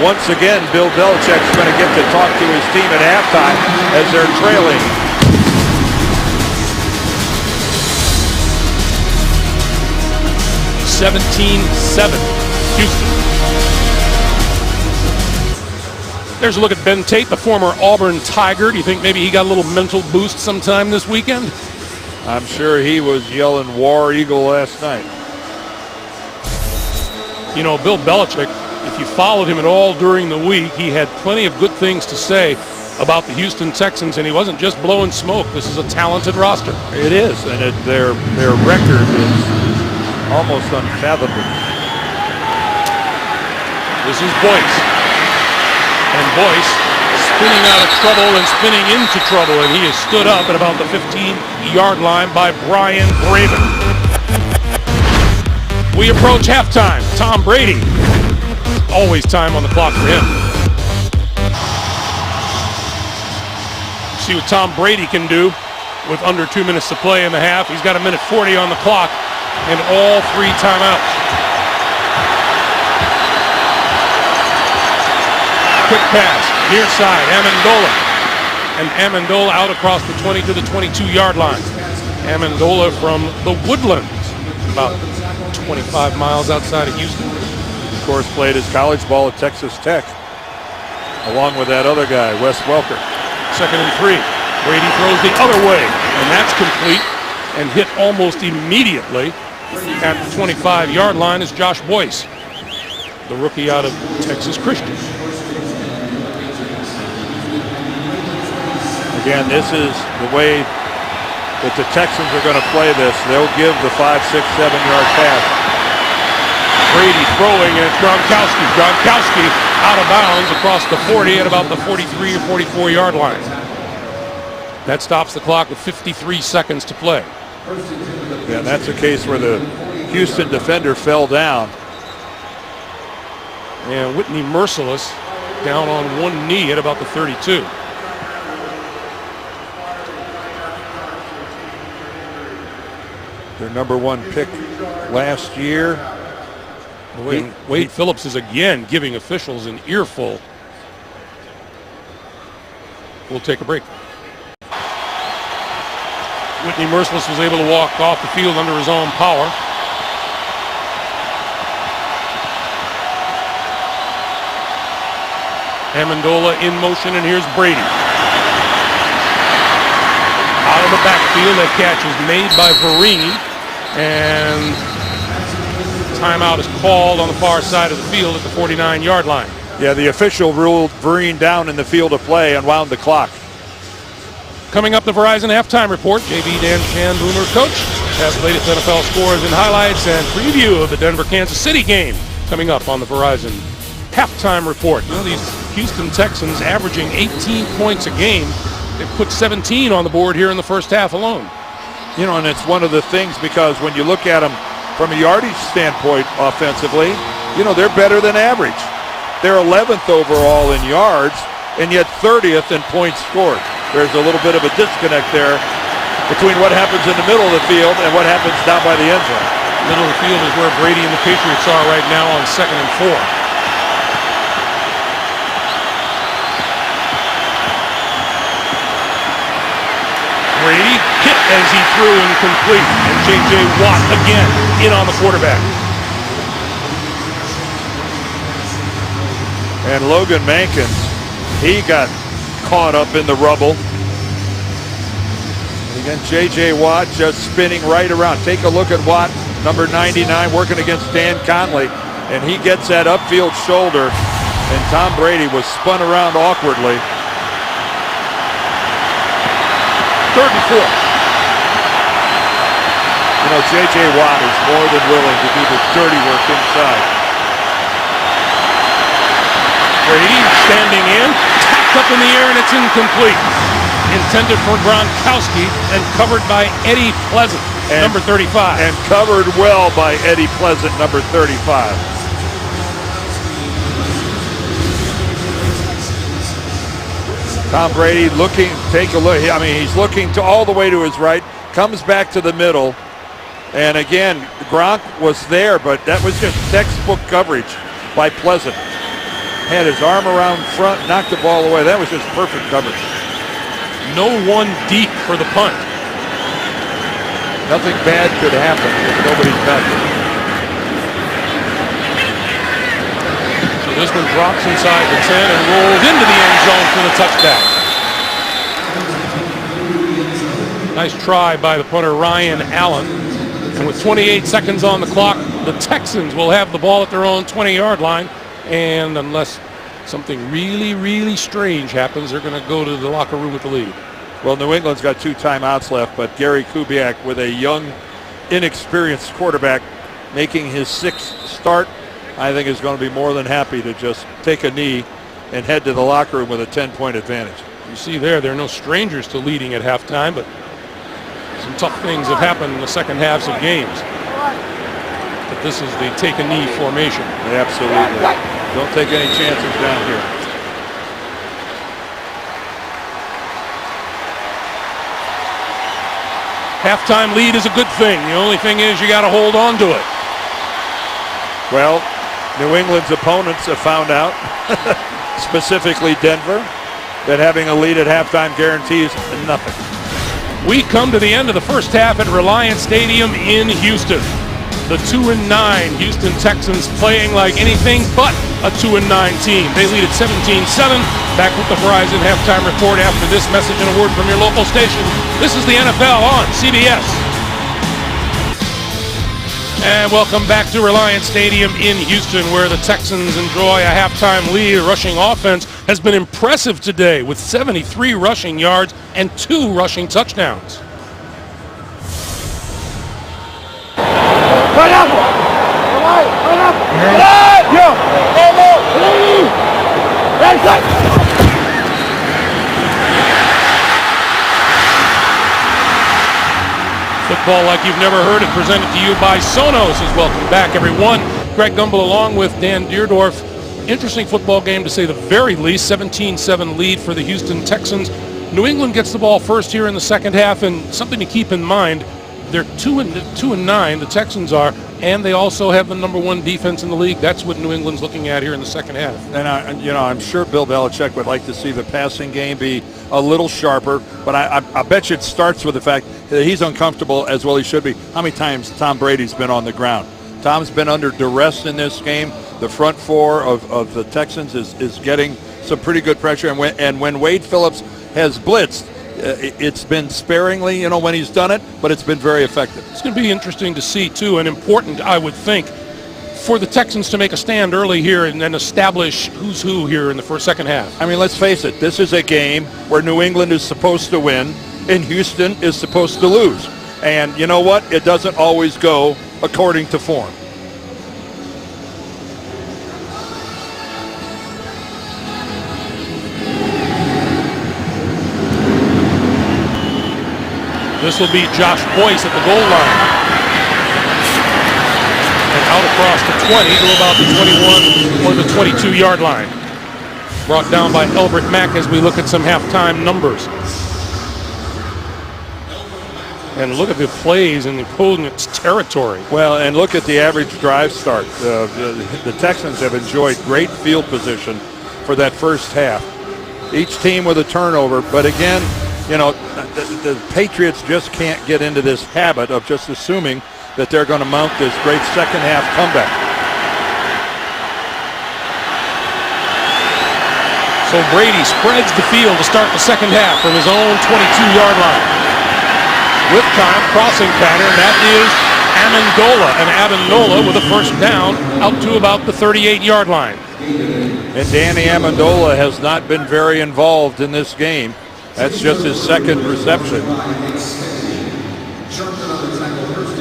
once again, Bill Belichick's going to get to talk to his team at halftime as they're trailing. (17-7) Houston. There's a look at Ben Tate, the former Auburn Tiger. Do you think maybe he got a little mental boost sometime this weekend? I'm sure he was yelling War Eagle last night. You know, Bill Belichick, if you followed him at all during the week, he had plenty of good things to say about the Houston Texans, and he wasn't just blowing smoke. This is a talented roster. It is, and their record is almost unfathomable. This is Boyce. And Boyce spinning out of trouble and spinning into trouble, and he is stood up at about the 15-yard line by Brian Braven. We approach halftime. Tom Brady. Always time on the clock for him. See what Tom Brady can do with under 2 minutes to play in the half. He's got 1:40 on the clock and all 3 timeouts. Quick pass, near side, Amendola. And Amendola out across the 20 to the 22-yard line. Amendola from the Woodlands, about 25 miles outside of Houston. Of course, played his college ball at Texas Tech, along with that other guy, Wes Welker. 2nd and 3. Brady throws the other way, and that's complete and hit almost immediately at the 25-yard line is Josh Boyce, the rookie out of Texas Christian. Again, this is the way that the Texans are going to play this. They'll give the 5, 6, 7-yard pass. Brady throwing, and it's Gronkowski. Gronkowski out of bounds across the 40 at about the 43 or 44-yard line. That stops the clock with 53 seconds to play. Yeah, and that's a case where the Houston defender fell down. And Whitney Merciless down on one knee at about the 32. Their number 1 pick last year. Wade Phillips is again giving officials an earful. We'll take a break. Whitney Merciless was able to walk off the field under his own power. Amendola in motion, and here's Brady. Out of the backfield, that catch is made by Vereen, and timeout is called on the far side of the field at the 49-yard line. Yeah, the official ruled Vereen down in the field of play and wound the clock. Coming up, the Verizon halftime report. JB Dan Chan, Boomer's coach, has the latest NFL scores and highlights and preview of the Denver-Kansas City game coming up on the Verizon halftime report. You know, these Houston Texans averaging 18 points a game. They've put 17 on the board here in the first half alone. You know, and it's one of the things because when you look at them from a yardage standpoint offensively, you know, they're better than average. They're 11th overall in yards and yet 30th in points scored. There's a little bit of a disconnect there between what happens in the middle of the field and what happens down by the end zone. Middle of the field is where Brady and the Patriots are right now on 2nd and 4. Brady hit as he threw incomplete, and J.J. Watt again in on the quarterback. And Logan Mankins, he got caught up in the rubble Again, J.J. Watt just spinning right around. Take a look at Watt, number 99, working against Dan Conley, and he gets that upfield shoulder, and Tom Brady was spun around awkwardly. 3rd and 4. You know, J.J. Watt is more than willing to do the dirty work inside. Brady standing in, tapped up in the air, and it's incomplete. Intended for Gronkowski and covered by Eddie Pleasant, number 35. And covered well by Eddie Pleasant, number 35. Tom Brady looking, take a look. I mean, he's looking to all the way to his right, comes back to the middle. And again, Gronk was there, but that was just textbook coverage by Pleasant. Had his arm around front, knocked the ball away. That was just perfect coverage. No one deep for the punt. Nothing bad could happen if nobody's back. So this one drops inside the 10 and rolls into the end zone for the touchdown. Nice try by the punter Ryan Allen. And with 28 seconds on the clock, the Texans will have the ball at their own 20-yard line. And unless something really, really strange happens, they're going to go to the locker room with the lead. Well, New England's got 2 timeouts left, but Gary Kubiak, with a young, inexperienced quarterback making his 6th start, I think is going to be more than happy to just take a knee and head to the locker room with a 10-point advantage. You see there are no strangers to leading at halftime, but some tough things have happened in the second halves of games. But this is the take-a-knee formation. Absolutely. Don't take any chances down here. Halftime lead is a good thing. The only thing is you got to hold on to it. Well, New England's opponents have found out, specifically Denver, that having a lead at halftime guarantees nothing. We come to the end of the first half at Reliance Stadium in Houston. The 2-9 Houston Texans playing like anything but a 2-9 team. They lead at 17-7. Back with the Verizon halftime report after this message and a word from your local station. This is the NFL on CBS. And welcome back to Reliance Stadium in Houston, where the Texans enjoy a halftime lead. Rushing offense has been impressive today with 73 rushing yards and 2 rushing touchdowns. Run up! Run up! Yo! Right side! Football like you've never heard it, presented to you by Sonos, is welcome back, everyone. Greg Gumbel along with Dan Deerdorf. Interesting football game, to say the very least. 17-7 lead for the Houston Texans. New England gets the ball first here in the second half, and something to keep in mind, they're 2-9, the Texans are, and they also have the number 1 defense in the league. That's what New England's looking at here in the second half. And I'm sure Bill Belichick would like to see the passing game be a little sharper, but I bet you it starts with the fact that he's uncomfortable, as well he should be. How many times Tom Brady's been on the ground? Tom's been under duress in this game. The front 4 of the Texans is getting some pretty good pressure, and when Wade Phillips has blitzed, it's been sparingly, when he's done it, but it's been very effective. It's going to be interesting to see, too, and important, I would think, for the Texans to make a stand early here and then establish who's who here in the second half. I mean, let's face it, this is a game where New England is supposed to win and Houston is supposed to lose. And you know what? It doesn't always go according to form. This will be Josh Boyce at the goal line. And out across the 20 to about the 21 or the 22-yard line. Brought down by Elbert Mack as we look at some halftime numbers. And look at the plays in the opponent's territory. Well, and look at the average drive start. The Texans have enjoyed great field position for that first half. Each team with a turnover, but again, the Patriots just can't get into this habit of just assuming that they're going to mount this great second half comeback. So Brady spreads the field to start the second half from his own 22-yard line. with time, crossing pattern. That is Amendola, and Amendola with a first down out to about the 38-yard line. And Danny Amendola has not been very involved in this game. That's just his second reception.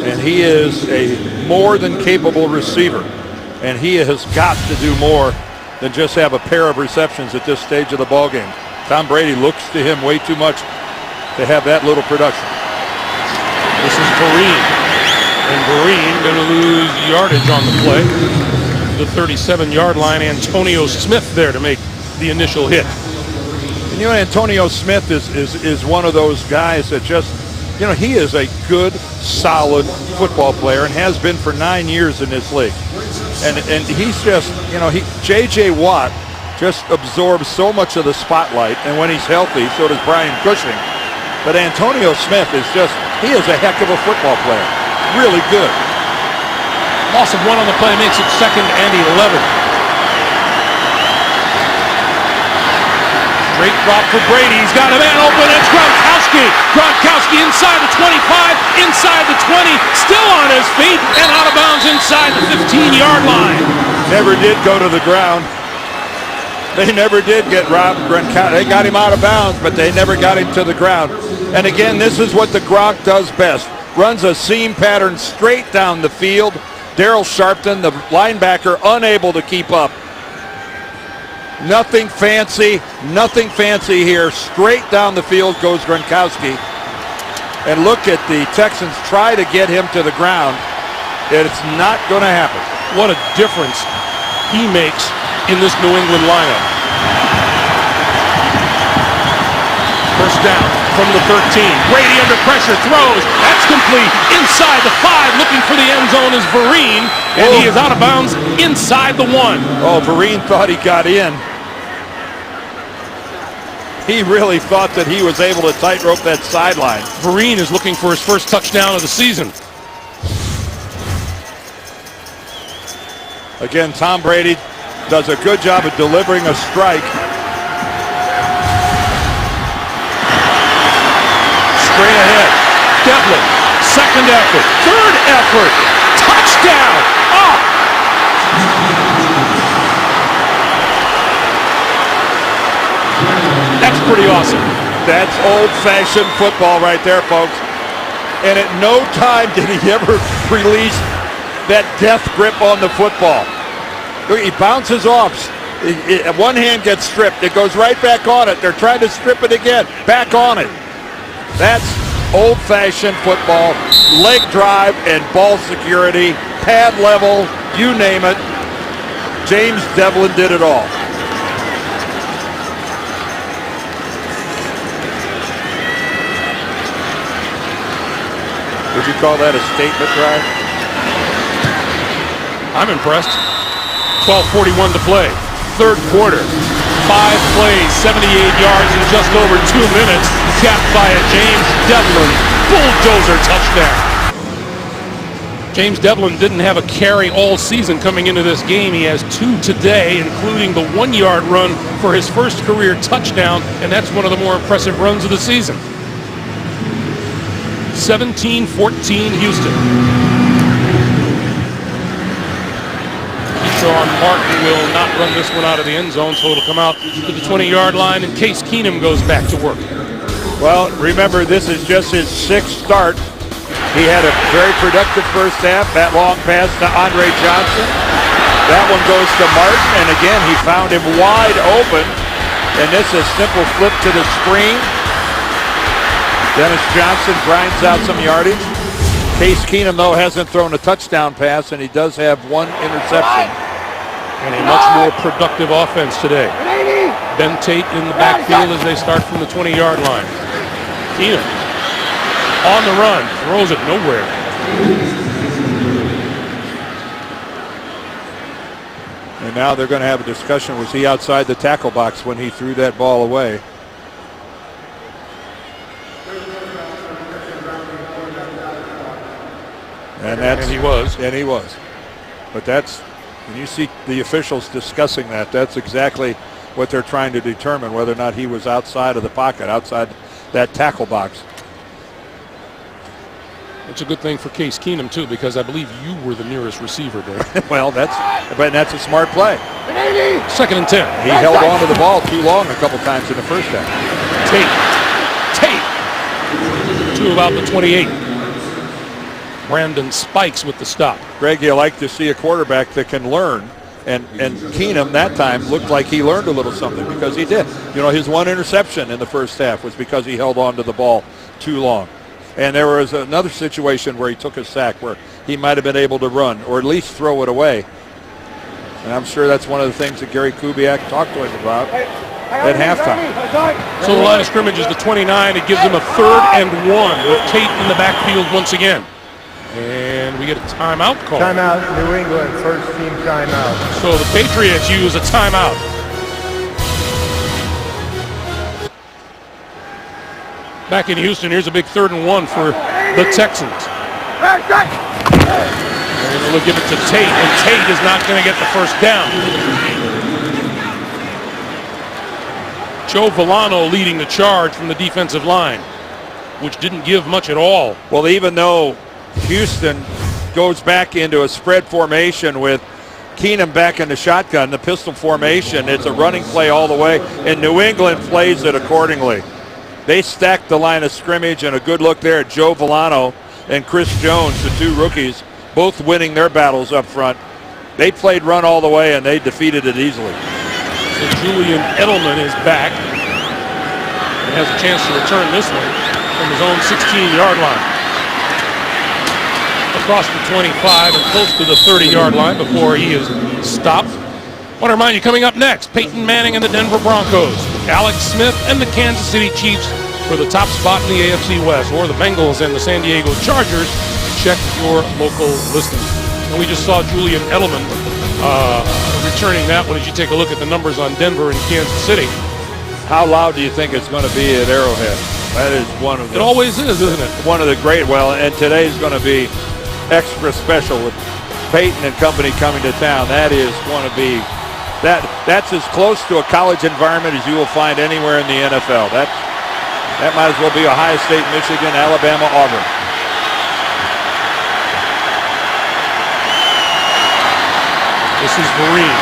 And he is a more than capable receiver. And he has got to do more than just have a pair of receptions at this stage of the ballgame. Tom Brady looks to him way too much to have that little production. This is Vereen. And Vereen going to lose yardage on the play. The 37-yard line, Antonio Smith there to make the initial hit. And you know, Antonio Smith is one of those guys that just, you know, he is a good, solid football player and has been for 9 years in this league. And he's just, you know, J.J. Watt just absorbs so much of the spotlight, and when he's healthy, so does Brian Cushing. But Antonio Smith is just, he is a heck of a football player. Really good. Loss of 1 on the play makes it 2nd and 11. Great drop for Brady. He's got a man open. It's Gronkowski. Gronkowski inside the 25, inside the 20, still on his feet, and out of bounds inside the 15-yard line. Never did go to the ground. They never did get Rob Gronkowski. They got him out of bounds, but they never got him to the ground. And again, this is what the Gronk does best. Runs a seam pattern straight down the field. Darryl Sharpton, the linebacker, unable to keep up. Nothing fancy here. Straight down the field goes Gronkowski. And look at the Texans try to get him to the ground. It's not going to happen. What a difference he makes in this New England lineup. First down from the 13. Brady under pressure, throws. That's complete. Inside the 5, looking for the end zone is Vereen, and he is out of bounds inside the 1. Oh, Vereen thought he got in. He really thought that he was able to tightrope that sideline. Vereen is looking for his first touchdown of the season. Again, Tom Brady does a good job of delivering a strike. Straight ahead. Devlin. Second effort. Third effort. Touchdown. Oh! That's pretty awesome. That's old-fashioned football right there, folks. And at no time did he ever release that death grip on the football. Look, he bounces off. One hand gets stripped. It goes right back on it. They're trying to strip it again. Back on it. That's old-fashioned football. Leg drive and ball security. Pad level. You name it. James Devlin did it all. Would you call that a statement drive? I'm impressed. 12:41 to play. Third quarter. 5 plays, 78 yards in just over 2 minutes. Capped by a James Devlin bulldozer touchdown. James Devlin didn't have a carry all season coming into this game. He has 2 today, including the 1-yard run for his first career touchdown, and that's one of the more impressive runs of the season. 17-14 Houston. Sean Martin will not run this one out of the end zone, so it'll come out to the 20-yard line, and Case Keenum goes back to work. Well, remember, this is just his 6th start. He had a very productive first half. That long pass to Andre Johnson. That one goes to Martin, and again, he found him wide open. And this is a simple flip to the screen. Dennis Johnson grinds out some yardage. Case Keenum, though, hasn't thrown a touchdown pass, and he does have 1 interception. And a much more productive offense today. Ben Tate in the backfield as they start from the 20-yard line. Keenum on the run, throws it nowhere. And now they're going to have a discussion. Was he outside the tackle box when he threw that ball away? And he was. And he was. But that's, when you see the officials discussing that, that's exactly what they're trying to determine, whether or not he was outside of the pocket, outside that tackle box. It's a good thing for Case Keenum, too, because I believe you were the nearest receiver there. Well, that's a smart play. 2nd and 10. He held on to the ball too long a couple times in the first half. Tate to about the 28. Brandon Spikes with the stop. Greg, you like to see a quarterback that can learn. And Keenum that time looked like he learned a little something because he did. You know, his one interception in the first half was because he held on to the ball too long. And there was another situation where he took a sack where he might have been able to run or at least throw it away. And I'm sure that's one of the things that Gary Kubiak talked to him about at halftime. So the line of scrimmage is the 29. It gives him a 3rd and 1 with Tate in the backfield once again. And we get a timeout call. Timeout, New England, first team timeout. So the Patriots use a timeout. Back in Houston, here's a big 3rd and 1 for the Texans. And they'll give it to Tate, and Tate is not going to get the first down. Joe Villano leading the charge from the defensive line, which didn't give much at all. Well, even though Houston goes back into a spread formation with Keenum back in the shotgun, the pistol formation, it's a running play all the way, and New England plays it accordingly. They stacked the line of scrimmage, and a good look there at Joe Villano and Chris Jones, the 2 rookies, both winning their battles up front. They played run all the way, and they defeated it easily. So Julian Edelman is back and has a chance to return this one from his own 16-yard line. Across the 25 and close to the 30-yard line before he is stopped. I want to remind you, coming up next, Peyton Manning and the Denver Broncos, Alex Smith and the Kansas City Chiefs for the top spot in the AFC West, or the Bengals and the San Diego Chargers. Check your local listings. And we just saw Julian Edelman returning that one as you take a look at the numbers on Denver and Kansas City. How loud do you think it's going to be at Arrowhead? That is one of the... It always is, isn't it? One of the great, and today's going to be extra special with Peyton and company coming to town. That is going to be... That's as close to a college environment as you will find anywhere in the NFL. That might as well be Ohio State, Michigan, Alabama, Auburn. This is Vereen.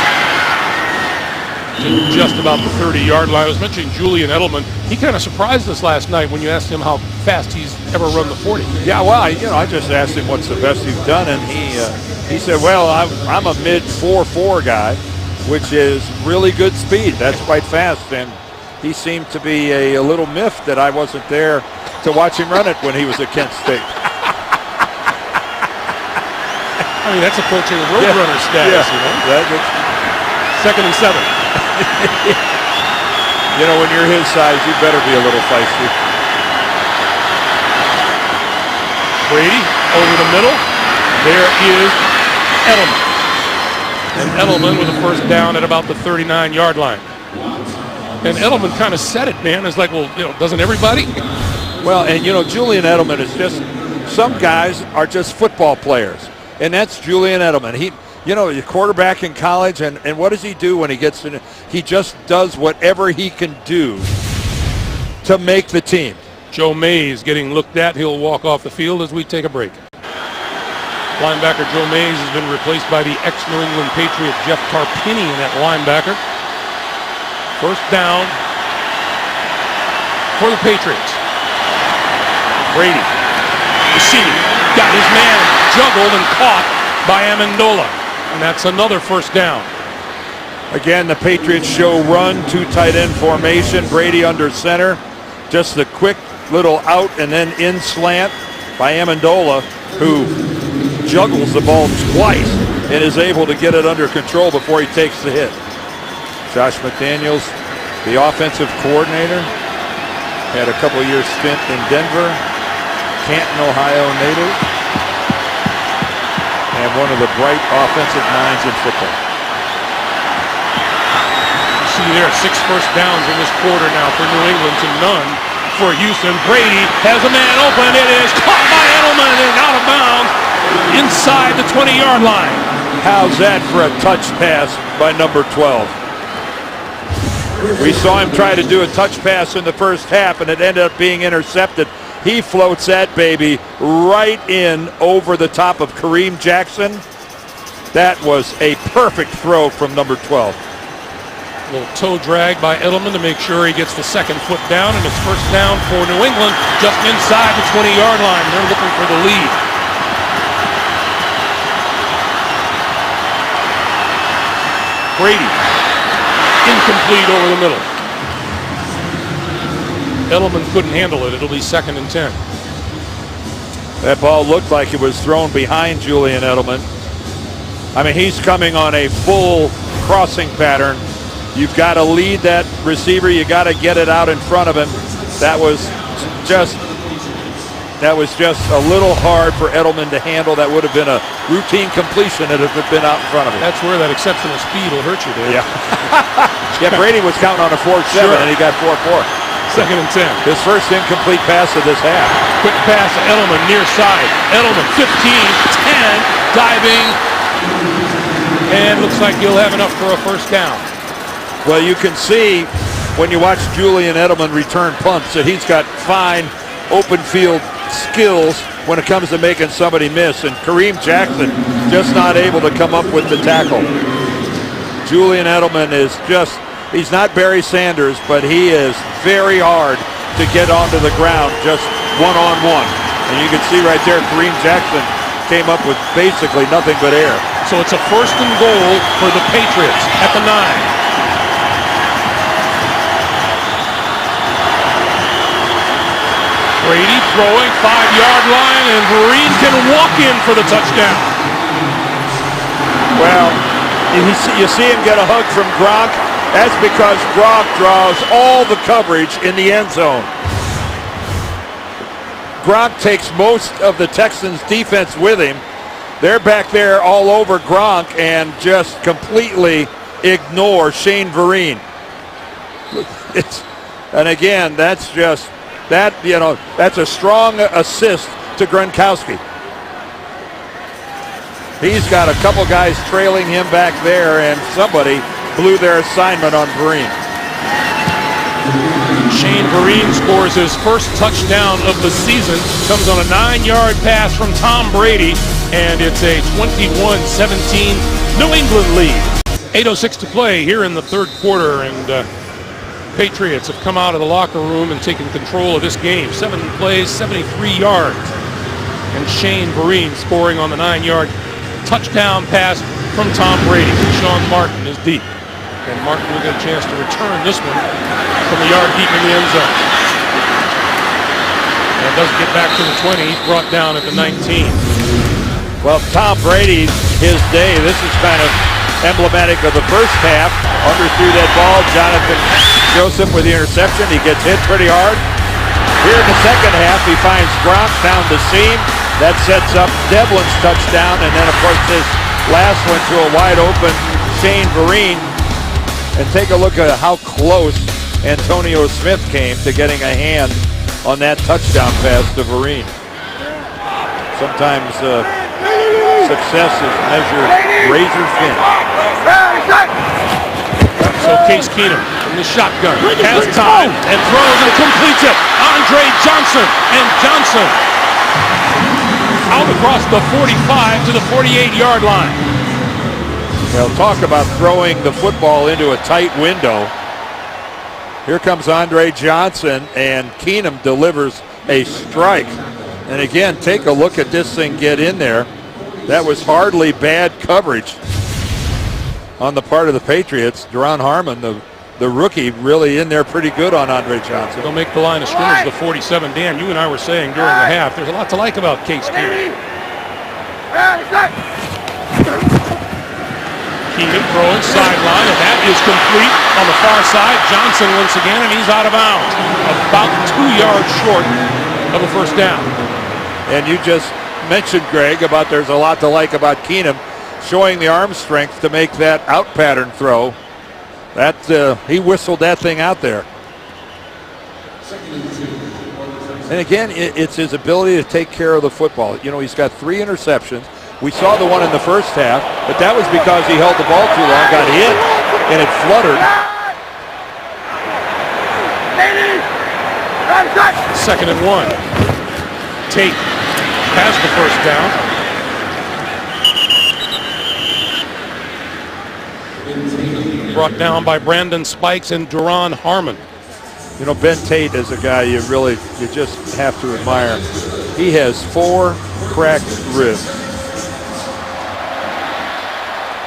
Just about the 30-yard line. I was mentioning Julian Edelman. He kind of surprised us last night when you asked him how fast he's ever run the 40. Yeah, well, I just asked him what's the best you've done, and he said, well, I'm a mid 4.4 guy, which is really good speed. That's quite fast, and he seemed to be a little miffed that I wasn't there to watch him run it when he was at Kent State. I mean, that's approaching Roadrunner status, you know? 2nd and 7. You know, when you're his size, you better be a little feisty. Brady over the middle. There is Edelman. And Edelman with a first down at about the 39-yard line. And Edelman kind of said it, man. It's like, well, doesn't everybody? Well, and, Julian Edelman is just, some guys are just football players. And that's Julian Edelman. He's a quarterback in college, and what does he do when he gets in? He just does whatever he can do to make the team. Joe Mays getting looked at. He'll walk off the field as we take a break. Linebacker Joe Mays has been replaced by the ex-New England Patriot Jeff Tarpinian at linebacker. First down for the Patriots. Brady receiving. Got his man juggled and caught by Amendola. And that's another first down. Again, the Patriots show run, 2 tight end formation. Brady under center. Just the quick little out and then in slant by Amendola, who juggles the ball twice and is able to get it under control before he takes the hit. Josh McDaniels, the offensive coordinator, had a couple years stint in Denver, Canton, Ohio native, and one of the bright offensive minds in football. You see there 6 first downs in this quarter now for New England to none for Houston. Brady has a man open. It is caught by Edelman and out of bounds inside the 20-yard line. How's that for a touch pass by number 12? We saw him try to do a touch pass in the first half, and it ended up being intercepted He floats that baby right in over the top of Kareem Jackson. That was a perfect throw from number 12. A little toe drag by Edelman to make sure he gets the second foot down, and it's first down for New England just inside the 20-yard line. They're looking for the lead. Brady, incomplete over the middle. Edelman couldn't handle it. It'll be 2nd and 10. That ball looked like it was thrown behind Julian Edelman. I mean, he's coming on a full crossing pattern. You've got to lead that receiver. You got to get it out in front of him. That was just a little hard for Edelman to handle. That would have been a routine completion if it had been out in front of him. That's where that exceptional speed will hurt you, Dave. Yeah. Yeah, Brady was counting on a 4-7, Sure. and he got 4-4. 2nd and 10. His first incomplete pass of this half. Quick pass to Edelman, near side. Edelman, 15, 10, diving. And looks like he'll have enough for a first down. Well, you can see when you watch Julian Edelman return punts that he's got fine open field skills when it comes to making somebody miss. And Kareem Jackson just not able to come up with the tackle. Julian Edelman is just, he's not Barry Sanders, but he is very hard to get onto the ground just one-on-one. And you can see right there, Kareem Jackson came up with basically nothing but air. So it's a 1st and goal for the Patriots at the 9. Brady throwing 5-yard line, and Vereen can walk in for the touchdown. Well, you see him get a hug from Gronk. That's because Gronk draws all the coverage in the end zone. Gronk takes most of the Texans defense with him. They're back there all over Gronk and just completely ignore Shane Vereen. And again, that's just, that's a strong assist to Gronkowski. He's got a couple guys trailing him back there, and somebody blew their assignment on Vereen. Shane Vereen scores his first touchdown of the season. Comes on a 9-yard pass from Tom Brady, and it's a 21-17 New England lead. 8:06 to play here in the third quarter, and Patriots have come out of the locker room and taken control of this game. 7 plays, 73 yards. And Shane Vereen scoring on the 9-yard touchdown pass from Tom Brady. Sean Martin is deep. And Martin will get a chance to return this one from the yard deep in the end zone. And doesn't get back to the 20. He's brought down at the 19. Well, Tom Brady, his day, this is kind of emblematic of the first half. Underthrew that ball. Jonathan Joseph with the interception. He gets hit pretty hard. Here in the second half, he finds Gronk down the seam. That sets up Devlin's touchdown. And then, of course, his last one to a wide open Shane Vereen. And take a look at how close Antonio Smith came to getting a hand on that touchdown pass to Vereen. Sometimes success is measured razor thin. So Case Keenum in the shotgun has time and throws and completes it. Andre Johnson, and Johnson out across the 45 to the 48-yard line. Well, talk about throwing the football into a tight window. Here comes Andre Johnson, and Keenum delivers a strike. And again, take a look at this thing get in there. That was hardly bad coverage on the part of the Patriots. Deron Harmon, the rookie, really in there pretty good on Andre Johnson. They'll make the line of scrimmage the 47. Dan, you and I were saying during the half, there's a lot to like about Case Keenum. Keenum throwing sideline, and that is complete on the far side. Johnson once again, and he's out of bounds. About 2 yards short of a first down. And you just mentioned, Greg, about there's a lot to like about Keenum showing the arm strength to make that out pattern throw. That he whistled that thing out there. And again, it's his ability to take care of the football. You know, he's got 3 interceptions. We saw the one in the first half, but that was because he held the ball too long, got hit, and it fluttered. 2nd and 1. Tate has the first down. Brought down by Brandon Spikes and Duron Harmon. You know, Ben Tate is a guy you just have to admire. He has 4 cracked ribs.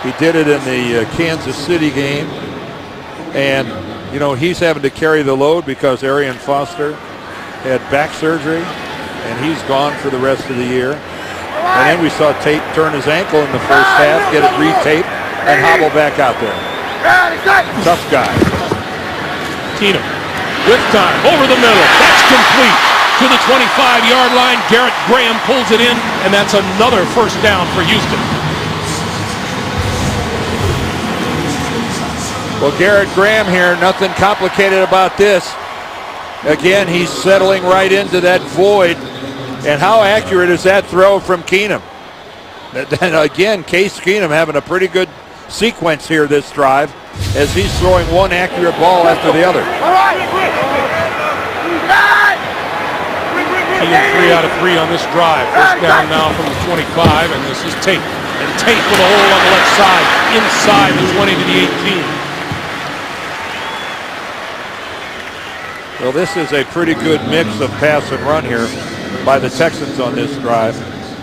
He did it in the Kansas City game. And, you know, he's having to carry the load because Arian Foster had back surgery, and he's gone for the rest of the year. And then we saw Tate turn his ankle in the first half, get it re-taped, and hobble back out there. Tough guy. Keenum with time over the middle. That's complete to the 25-yard line. Garrett Graham pulls it in, and that's another first down for Houston. Well, Garrett Graham here, nothing complicated about this. Again, he's settling right into that void. And how accurate is that throw from Keenum? And again, Case Keenum having a pretty good sequence here this drive as he's throwing one accurate ball after the other. Keenum 3 out of 3 on this drive. First down now from the 25, and this is Tate. And Tate with a hole on the left side, inside the 20 to the 18. Well, this is a pretty good mix of pass and run here by the Texans on this drive.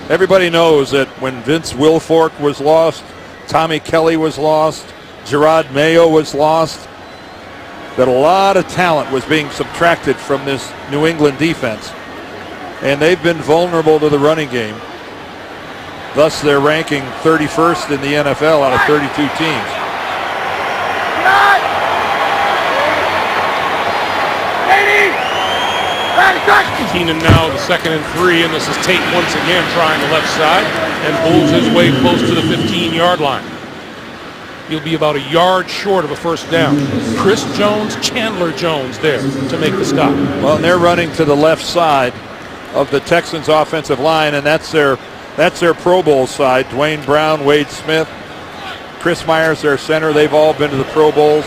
Everybody knows that when Vince Wilfork was lost, Tommy Kelly was lost, Gerard Mayo was lost, that a lot of talent was being subtracted from this New England defense. And they've been vulnerable to the running game. Thus, they're ranking 31st in the NFL out of 32 teams. Keenan now the 2nd and 3, and this is Tate once again trying the left side and pulls his way close to the 15-yard line. He'll be about a yard short of a first down. Chris Jones, Chandler Jones there to make the stop. Well, and they're running to the left side of the Texans offensive line, and that's their Pro Bowl side. Dwayne Brown, Wade Smith, Chris Myers, their center. They've all been to the Pro Bowls.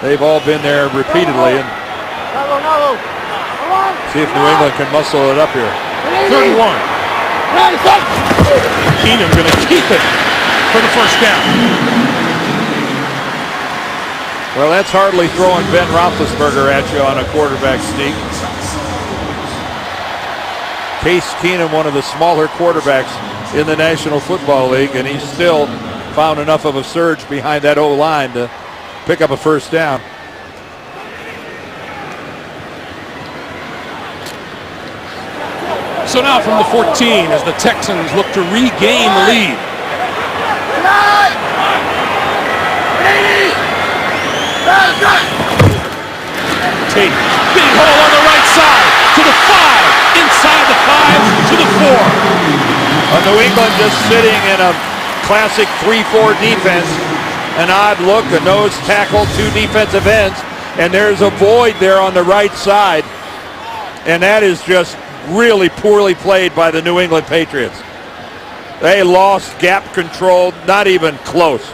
They've all been there repeatedly. And see if New England can muscle it up here. 3rd and 1. Keenum going to keep it for the first down. Well, that's hardly throwing Ben Roethlisberger at you on a quarterback sneak. Case Keenum, one of the smaller quarterbacks in the National Football League, and he's still found enough of a surge behind that O-line to pick up a first down. So now from the 14 as the Texans look to regain the lead. Tate, big hole on the right side to the 5, inside the 5 to the 4. New England just sitting in a classic 3-4 defense. An odd look, a nose tackle, 2 defensive ends, and there's a void there on the right side. And that is just really poorly played by the New England Patriots. They lost gap control, not even close.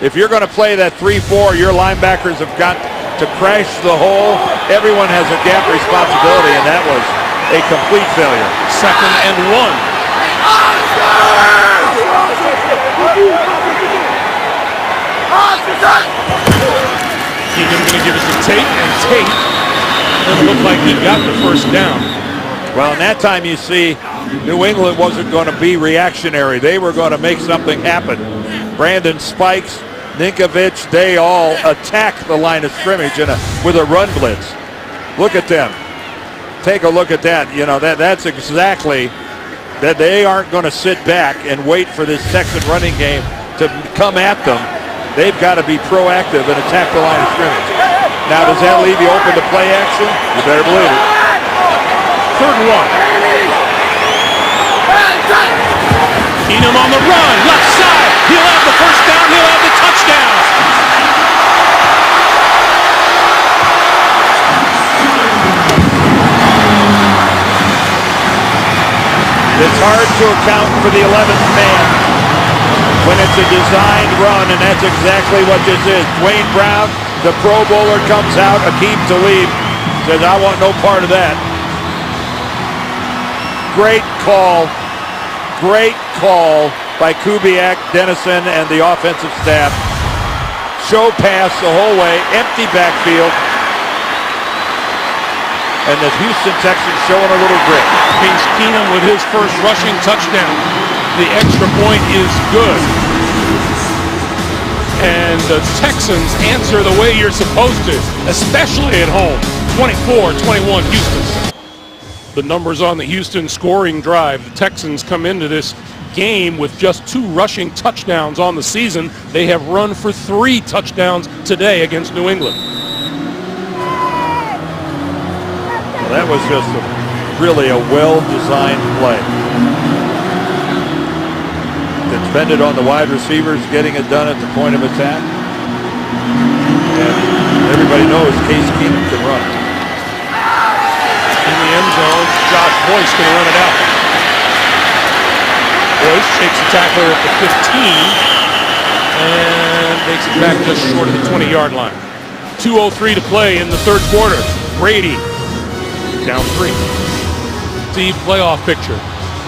If you're going to play that 3-4, your linebackers have got to crash the hole. Everyone has a gap responsibility, and that was a complete failure. 2nd and 1. Keenum going to give it to Tate, and Tate doesn't look like he got the first down. Well, in that time you see New England wasn't going to be reactionary. They were going to make something happen. Brandon Spikes, Ninkovich, they all attack the line of scrimmage with a run blitz. Look at them. Take a look at that. You know, that's exactly that. They aren't going to sit back and wait for this Texan running game to come at them. They've got to be proactive and attack the line of scrimmage. Now, does that leave you open to play action? You better believe it. 3rd and 1. Keenum on the run, left side. He'll have the first down. He'll have the touchdown. It's hard to account for the 11th man when it's a designed run, and that's exactly what this is. Dwayne Brown, the Pro Bowler, comes out. Aqib Talib says, I want no part of that. Great call by Kubiak, Dennison, and the offensive staff. Show pass the whole way, empty backfield. And the Houston Texans showing a little grit. Case Keenum with his first rushing touchdown. The extra point is good. And the Texans answer the way you're supposed to, especially at home. 24-21 Houston. The numbers on the Houston scoring drive. The Texans come into this game with just 2 rushing touchdowns on the season. They have run for 3 touchdowns today against New England. That was just really a well-designed play. Depended on the wide receivers getting it done at the point of attack. And everybody knows Case Keenum can run. In the end zone, Josh Boyce can run it out. Boyce shakes the tackler at the 15 and makes it back just short of the 20-yard line. 2:03 to play in the third quarter. Brady down 3. Steve, playoff picture.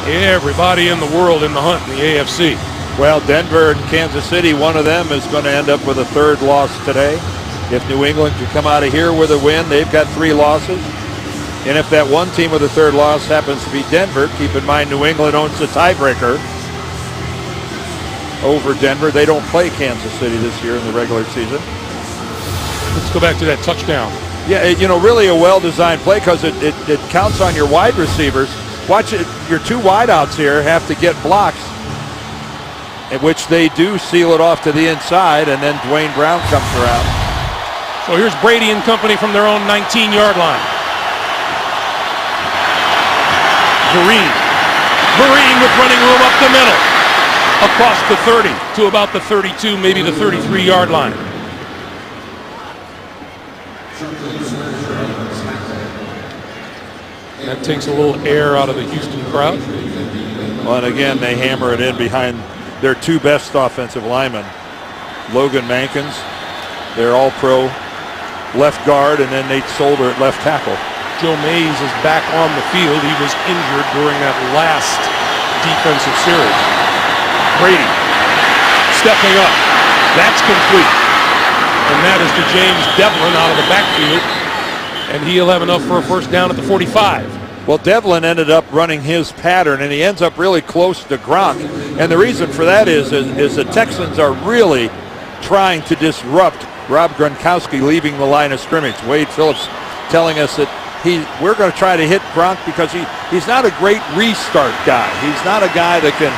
Everybody in the world in the hunt in the AFC. Well, Denver and Kansas City, one of them is going to end up with a 3rd loss today. If New England can come out of here with a win, they've got 3 losses. And if that one team with a 3rd loss happens to be Denver, keep in mind New England owns the tiebreaker over Denver. They don't play Kansas City this year in the regular season. Let's go back to that touchdown. Yeah, really a well-designed play because it counts on your wide receivers. Watch it, your 2 wideouts here have to get blocks, in which they do seal it off to the inside, and then Dwayne Brown comes around. So here's Brady and company from their own 19-yard line. Vereen with running room up the middle. Across the 30 to about the 32, maybe the 33-yard line. That takes a little air out of the Houston crowd. Well, and again, they hammer it in behind their 2 best offensive linemen. Logan Mankins, their all-pro left guard, and then Nate Solder at left tackle. Joe Mays is back on the field. He was injured during that last defensive series. Brady stepping up. That's complete. And that is to James Devlin out of the backfield. And he'll have enough for a first down at the 45. Well, Devlin ended up running his pattern, and he ends up really close to Gronk. And the reason for that is the Texans are really trying to disrupt Rob Gronkowski leaving the line of scrimmage. Wade Phillips telling us that we're going to try to hit Gronk because he's not a great restart guy. He's not a guy that can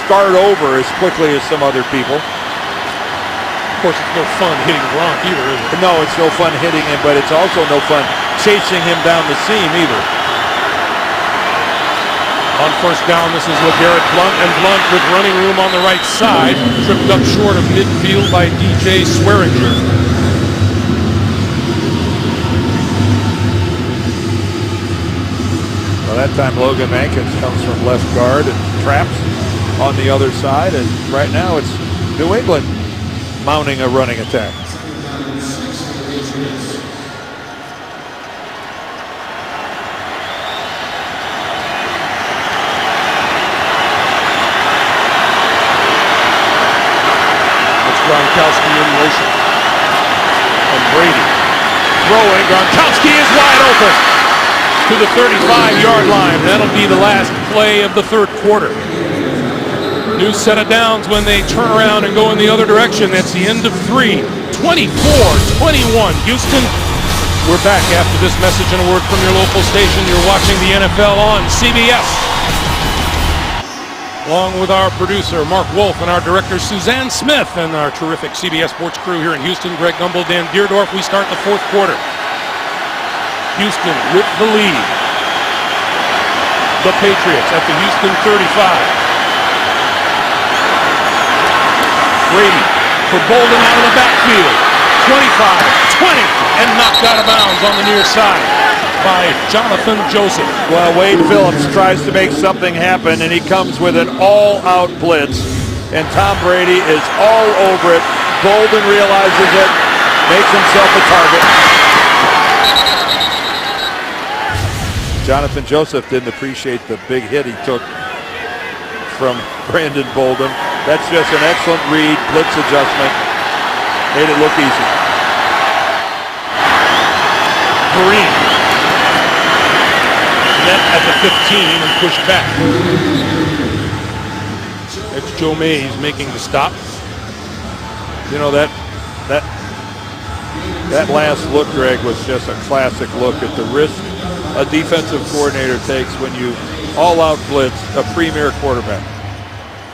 start over as quickly as some other people. Of course, it's no fun hitting Gronk either, is it? No, it's no fun hitting him, but it's also no fun chasing him down the seam either. On first down, this is LeGarrette Blount, and Blount with running room on the right side, tripped up short of midfield by DJ Swearinger. Well, that time Logan Mankins comes from left guard and traps on the other side, and right now it's New England mounting a running attack. Gronkowski in motion. And Brady throwing. Gronkowski is wide open to the 35-yard line. That'll be the last play of the third quarter. New set of downs when they turn around and go in the other direction. That's the end of 3. 24-21 Houston. We're back after this message and a word from your local station. You're watching the NFL on CBS. Along with our producer, Mark Wolf, and our director, Suzanne Smith, and our terrific CBS Sports crew here in Houston, Greg Gumbel, Dan Deerdorf, we start the fourth quarter. Houston with the lead. The Patriots at the Houston 35. Brady for Bolden out of the backfield. 25, 20, and knocked out of bounds on the near side by Jonathan Joseph. Well, Wade Phillips tries to make something happen, and he comes with an all-out blitz, and Tom Brady is all over it. Bolden realizes it, makes himself a target. Jonathan Joseph didn't appreciate the big hit he took from Brandon Bolden. That's just an excellent read, blitz adjustment. Made it look easy. Vereen met at the 15 and pushed back. It's Joe Mays making the stop. You know, that last look, Greg, was just a classic look at the risk a defensive coordinator takes when you all-out blitz a premier quarterback.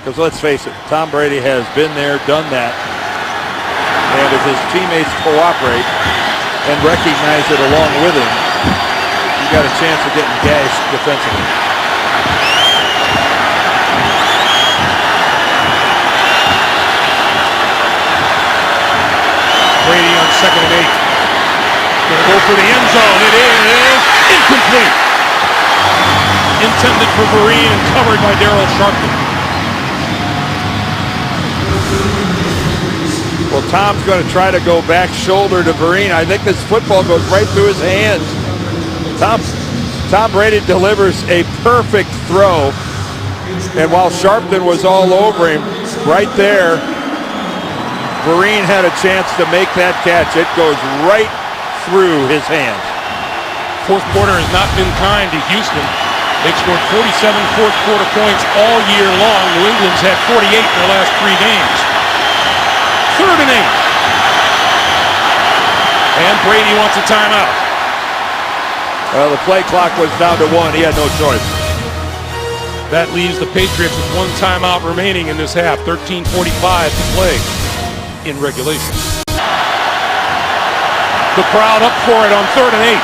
Because let's face it, Tom Brady has been there, done that. And if his teammates cooperate and recognize it along with him, you got a chance of getting gashed defensively. Brady on 2nd and 8. Gonna go for the end zone. It is incomplete. Intended for Vereen and covered by Daryl Sharpton. Well, Tom's going to try to go back shoulder to Vereen. I think this football goes right through his hands. Tom Brady delivers a perfect throw. And while Sharpton was all over him, right there, Vereen had a chance to make that catch. It goes right through his hands. Fourth quarter has not been kind to Houston. They've scored 47 fourth quarter points all year long. New England's had 48 in their last 3 games. 3rd and 8. And Brady wants a timeout. Well, the play clock was down to 1. He had no choice. That leaves the Patriots with 1 timeout remaining in this half. 13:45 to play in regulation. The crowd up for it on 3rd and 8.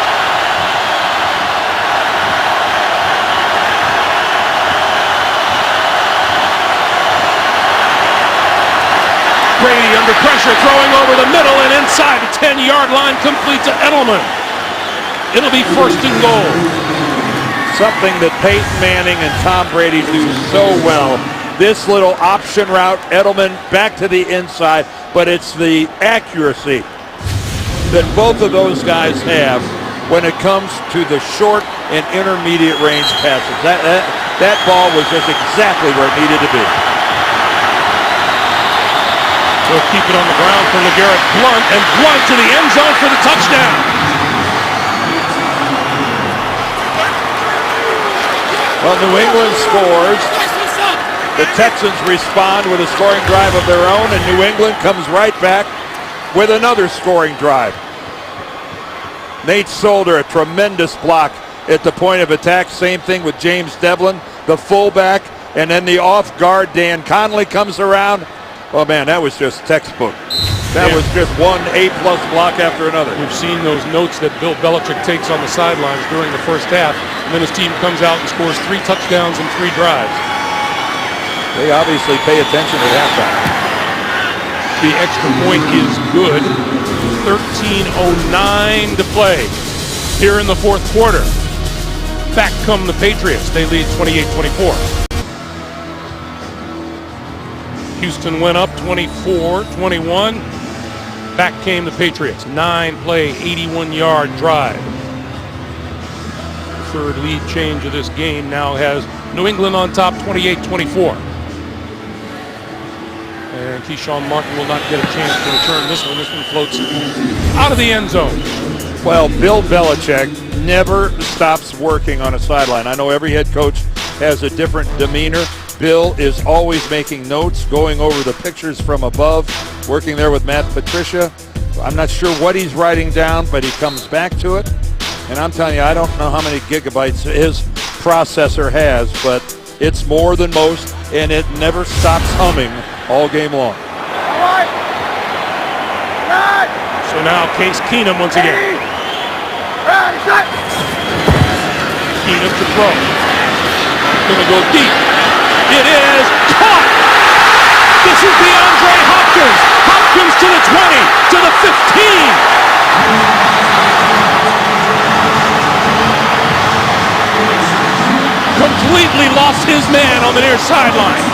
Brady under pressure, throwing over the middle and inside the 10-yard line, complete to Edelman. It'll be 1st and goal. Something that Peyton Manning and Tom Brady do so well. This little option route, Edelman back to the inside, but it's the accuracy that both of those guys have when it comes to the short and intermediate range passes. That ball was just exactly where it needed to be. They'll keep it on the ground for LeGarrette Blount, and Blount to the end zone for the touchdown. Well, New England scores. The Texans respond with a scoring drive of their own, and New England comes right back with another scoring drive. Nate Solder, a tremendous block at the point of attack. Same thing with James Devlin, the fullback, and then the off-guard Dan Conley comes around. Oh, man, that was just textbook. That was just one A-plus block after another. We've seen those notes that Bill Belichick takes on the sidelines during the first half, and then his team comes out and scores 3 touchdowns in 3 drives. They obviously pay attention at halftime. The extra point is good. 13:09 to play here in the 4th quarter. Back come the Patriots. They lead 28-24. Houston went up 24-21. Back came the Patriots. 9-play, 81-yard drive. 3rd lead change of this game now has New England on top 28-24. And Keyshawn Martin will not get a chance to return this one. This one floats out of the end zone. Well, Bill Belichick never stops working on a sideline. I know every head coach has a different demeanor. Bill is always making notes, going over the pictures from above, working there with Matt Patricia. I'm not sure what he's writing down, but he comes back to it. And I'm telling you, I don't know how many gigabytes his processor has, but it's more than most, and it never stops humming all game long. So now Case Keenum once again. Keenum to throw. Gonna go deep. It is caught. This is DeAndre Hopkins. Hopkins to the 20, to the 15. Completely lost his man on the near sideline.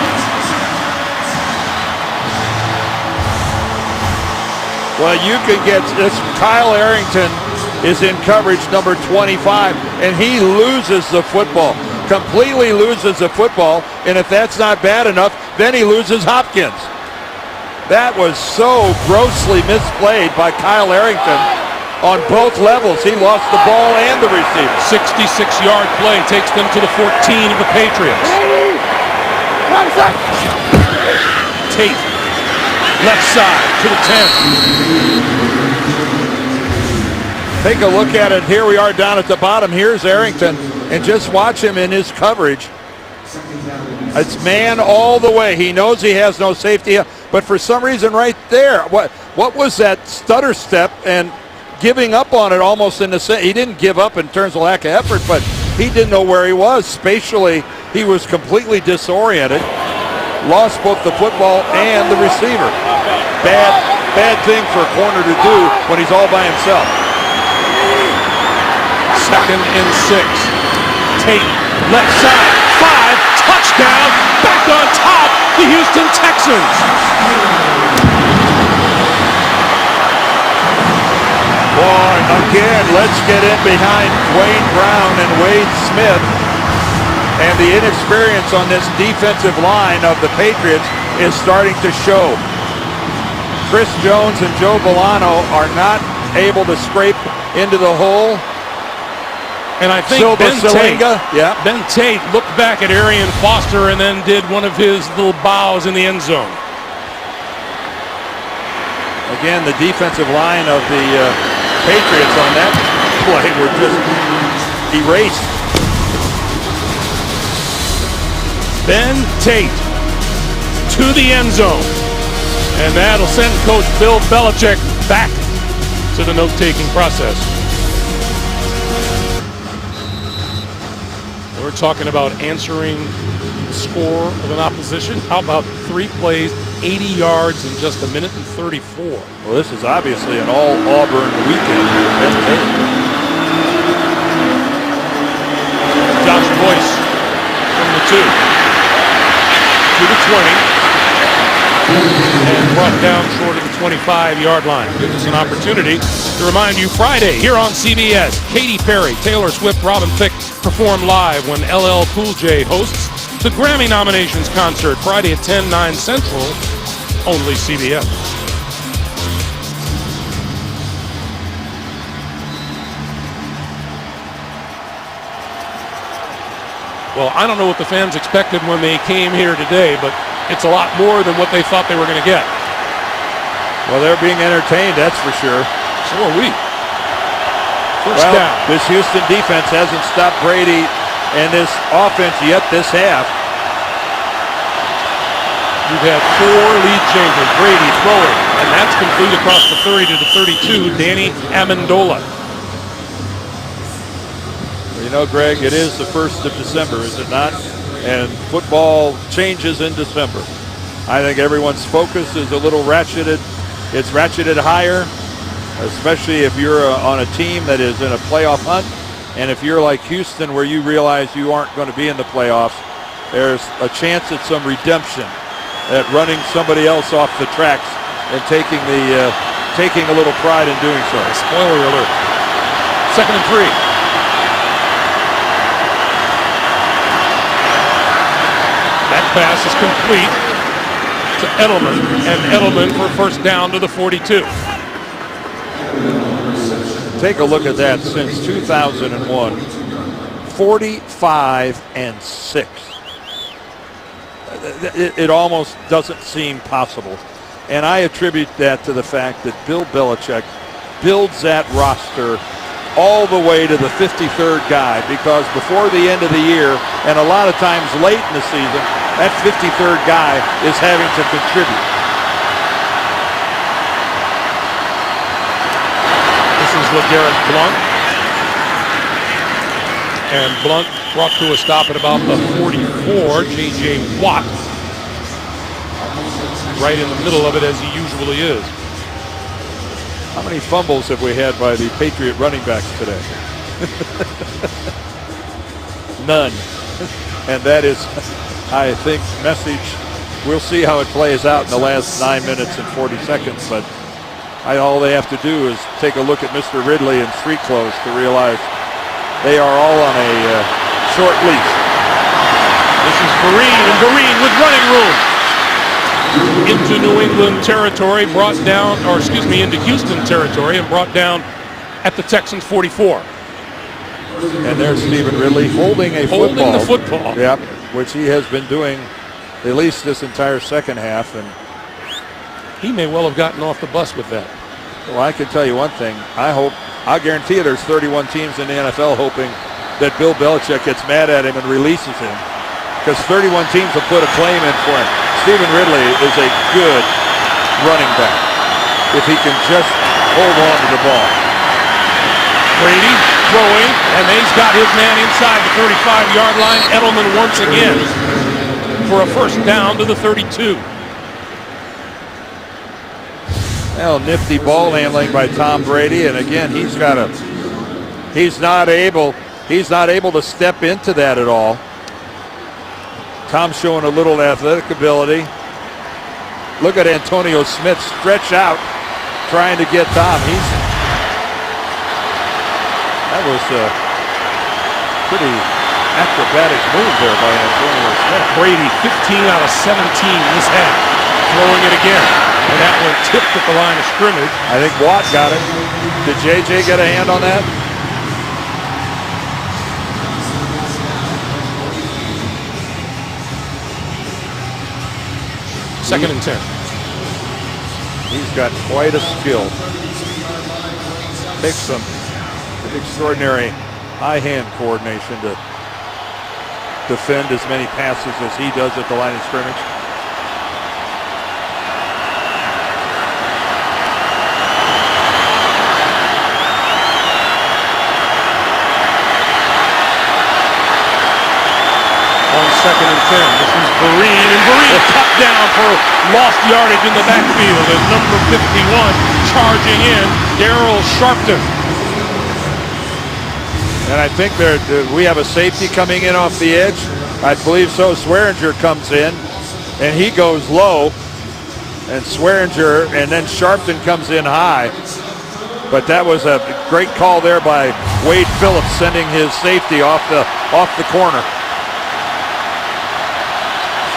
Well, you could get this. Kyle Arrington is in coverage, number 25, and he loses the football. Completely loses the football, and if that's not bad enough, then he loses Hopkins. That was so grossly misplayed by Kyle Arrington on both levels. He lost the ball and the receiver. 66-yard play takes them to the 14 of the Patriots. Tate, left side to the 10. Take a look at it. Here we are down at the bottom. Here's Arrington, and just watch him in his coverage. It's man all the way. He knows he has no safety, but for some reason right there, what was that stutter step and giving up on it almost in the sense? He didn't give up in terms of lack of effort, but he didn't know where he was. Spatially, he was completely disoriented. Lost both the football and the receiver. Bad thing for a corner to do when he's all by himself. 2nd and 6. Tate, left side, 5, touchdown, back on top, the Houston Texans. Boy, again, let's get in behind Dwayne Brown and Wade Smith. And the inexperience on this defensive line of the Patriots is starting to show. Chris Jones and Joe Bolano are not able to scrape into the hole. And I think Ben Tate looked back at Arian Foster and then did one of his little bows in the end zone. Again, the defensive line of the Patriots on that play were just erased. Ben Tate to the end zone. And that'll send Coach Bill Belichick back to the note-taking process. We're talking about answering the score of an opposition. How about 3 plays, 80 yards in just a minute and 34? Well, this is obviously an all-Auburn weekend here. Ben Tate. Josh Boyce from the 2 to the 20. And brought down short of the 25-yard line. Gives us an opportunity to remind you Friday here on CBS, Katy Perry, Taylor Swift, Robin Thicke perform live when LL Cool J hosts the Grammy nominations concert Friday at 10, 9 Central, only CBS. Well, I don't know what the fans expected when they came here today, but it's a lot more than what they thought they were going to get. Well, they're being entertained, that's for sure. So are we. First down. This Houston defense hasn't stopped Brady and this offense yet this half. You've had 4 lead changes. Brady throwing, and that's complete across the 30 to the 32. Danny Amendola. You know, Greg, it is the 1st of December, is it not? And football changes in December. I think everyone's focus is a little ratcheted. It's ratcheted higher, especially if you're on a team that is in a playoff hunt. And if you're like Houston, where you realize you aren't going to be in the playoffs, there's a chance at some redemption, at running somebody else off the tracks and taking a little pride in doing so. Spoiler alert. 2nd and 3. That pass is complete to Edelman, and Edelman for first down to the 42. Take a look at that. Since 2001, 45-6. It almost doesn't seem possible. And I attribute that to the fact that Bill Belichick builds that roster all the way to the 53rd guy, because before the end of the year, and a lot of times late in the season, that 53rd guy is having to contribute. This is LeGarrette Blount. And Blount brought to a stop at about the 44. J.J. Watt right in the middle of it, as he usually is. How many fumbles have we had by the Patriot running backs today? None. And that is, I think, message. We'll see how it plays out in the last 9 minutes and 40 seconds, but All they have to do is take a look at Mr. Ridley in street clothes to realize they are all on a short leash. This is Vereen, and Vereen with running room. Into New England territory, into Houston territory, and brought down at the Texans 44. And there's Stephen Ridley holding football. Holding the football. Yep, which he has been doing at least this entire second half. And he may well have gotten off the bus with that. well, I can tell you one thing. I guarantee you there's 31 teams in the NFL hoping that Bill Belichick gets mad at him and releases him, because 31 teams will put a claim in for him. Stephen Ridley is a good running back if he can just hold on to the ball. Brady throwing, and he's got his man inside the 35-yard line. Edelman once again for a first down to the 32. Well, nifty ball handling by Tom Brady, and again he's not able to step into that at all. Tom's showing a little athletic ability. Look at Antonio Smith stretch out, trying to get Tom. That was a pretty acrobatic move there by Antonio Smith. Brady 15 out of 17 this half, throwing it again. And that one tipped at the line of scrimmage. I think Watt got it. Did JJ get a hand on that? Second and 10. He's got quite a skill. Takes some extraordinary eye-hand coordination to defend as many passes as he does at the line of scrimmage. Second and 10. This is Vereen, and Vereen cut down for lost yardage in the backfield. And number 51 charging in, Daryl Sharpton. And I think we have a safety coming in off the edge. I believe so. Swearinger comes in, and he goes low. And Swearinger, and then Sharpton comes in high. But that was a great call there by Wade Phillips, sending his safety off the corner.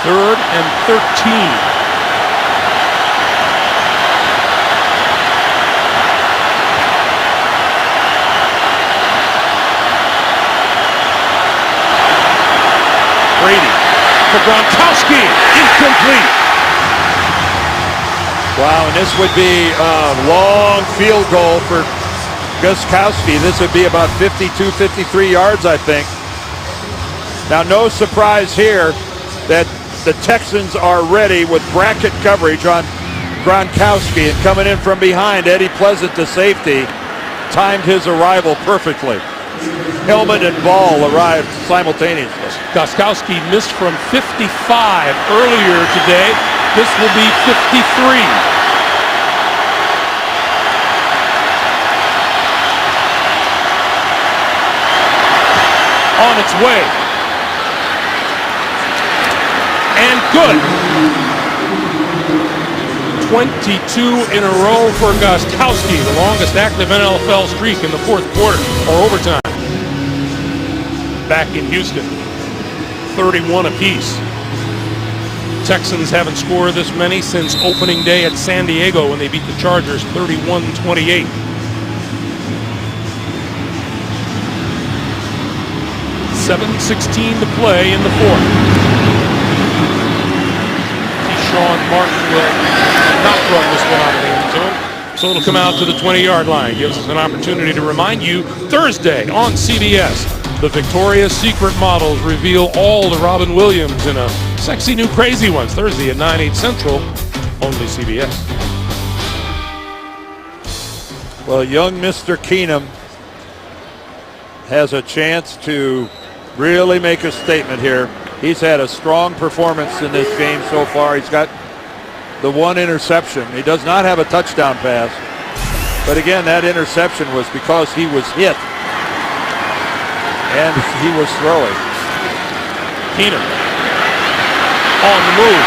Third and 13. Brady for Gronkowski, incomplete. Wow, and this would be a long field goal for Gostkowski. This would be about 52, 53 yards, I think. Now, no surprise here that the Texans are ready with bracket coverage on Gronkowski, and coming in from behind, Eddie Pleasant, the safety, timed his arrival perfectly. Helmet and ball arrived simultaneously. Gostkowski missed from 55 earlier today. This will be 53. On its way. And good. 22 in a row for Gostkowski, the longest active NFL streak in the fourth quarter or overtime. Back in Houston, 31 apiece. Texans haven't scored this many since opening day at San Diego when they beat the Chargers 31-28. .7:16 to play in the fourth. Sean Martin will not run this one out of the end zone, so it'll come out to the 20-yard line. Gives us an opportunity to remind you, Thursday on CBS, the Victoria's Secret models reveal all the Robin Williams in a sexy new crazy ones. Thursday at 9/8 Central, only CBS. Well, young Mr. Keenum has a chance to really make a statement here. He's had a strong performance in this game so far. He's got the one interception. He does not have a touchdown pass. But again, that interception was because he was hit. And he was throwing. Keenum on the move.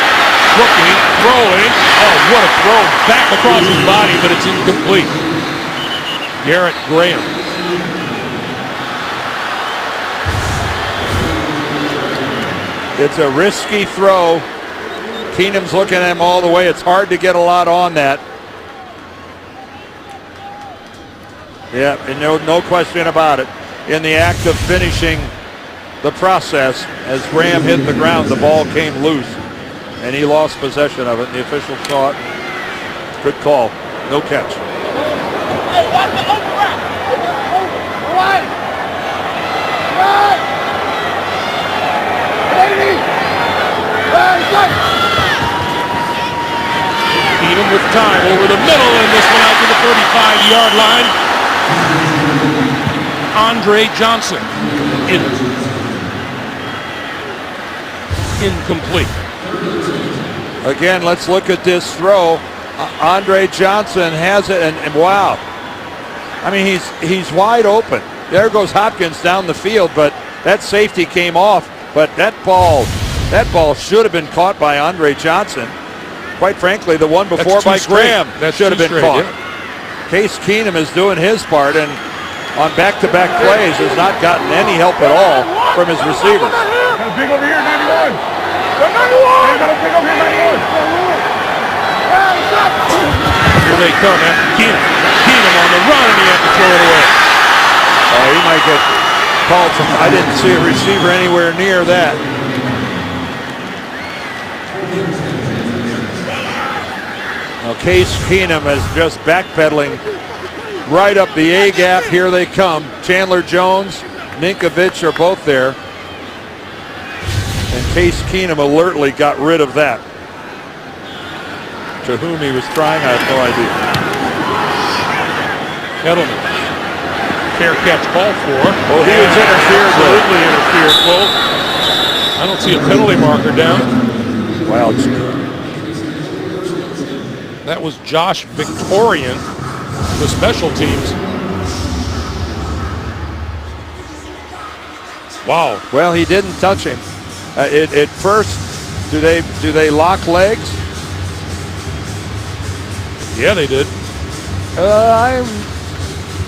looking, throwing. Oh, what a throw. Back across his body, but it's incomplete. Garrett Graham. It's a risky throw. Keenum's looking at him all the way. It's hard to get a lot on that. Yeah, and no question about it. In the act of finishing the process, as Graham hit the ground, the ball came loose, and he lost possession of it. And the official saw it. Good call. No catch. Hey, watch the overwrap. Right. Right. Baby. Keenum with time over the middle, and this one out to the 35-yard line. Andre Johnson. Incomplete. Again, let's look at this throw. Andre Johnson has it, and wow. I mean, he's wide open. There goes Hopkins down the field, but that safety came off. But that ball should have been caught by Andre Johnson. Quite frankly, the one before by Graham should have been caught. Yeah. Case Keenum is doing his part, and on back-to-back plays has not gotten any help at all from his receivers. Got a big over here, 91. 91! Got a big over here, 91. Here they come after Keenum. Keenum on the run, and he had to throw it away. He might get called from. I didn't see a receiver anywhere near that. Now Case Keenum is just backpedaling right up the A-gap. Here they come. Chandler Jones, Ninkovich are both there. And Case Keenum alertly got rid of that. To whom he was trying, I have no idea. Edelman. Fair catch call for. Oh, he was interfered with. Absolutely interfered. Well, I don't see a penalty marker down. Wow. That was Josh Victorian, the special teams. Wow. Well, he didn't touch him. At first, do they lock legs? Yeah, they did.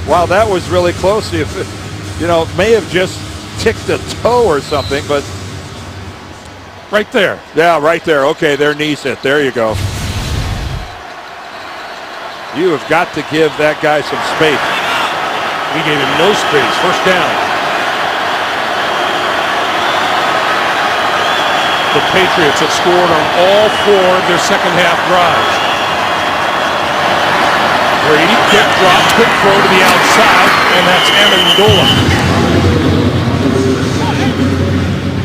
Wow, that was really close. If may have just ticked a toe or something, but right there. Yeah, right there. Okay, their knees hit. There you go. You have got to give that guy some space. He gave him no space. First down. The Patriots have scored on all four of their second half drives. Brady, quick drop, quick throw to the outside, and that's Amendola.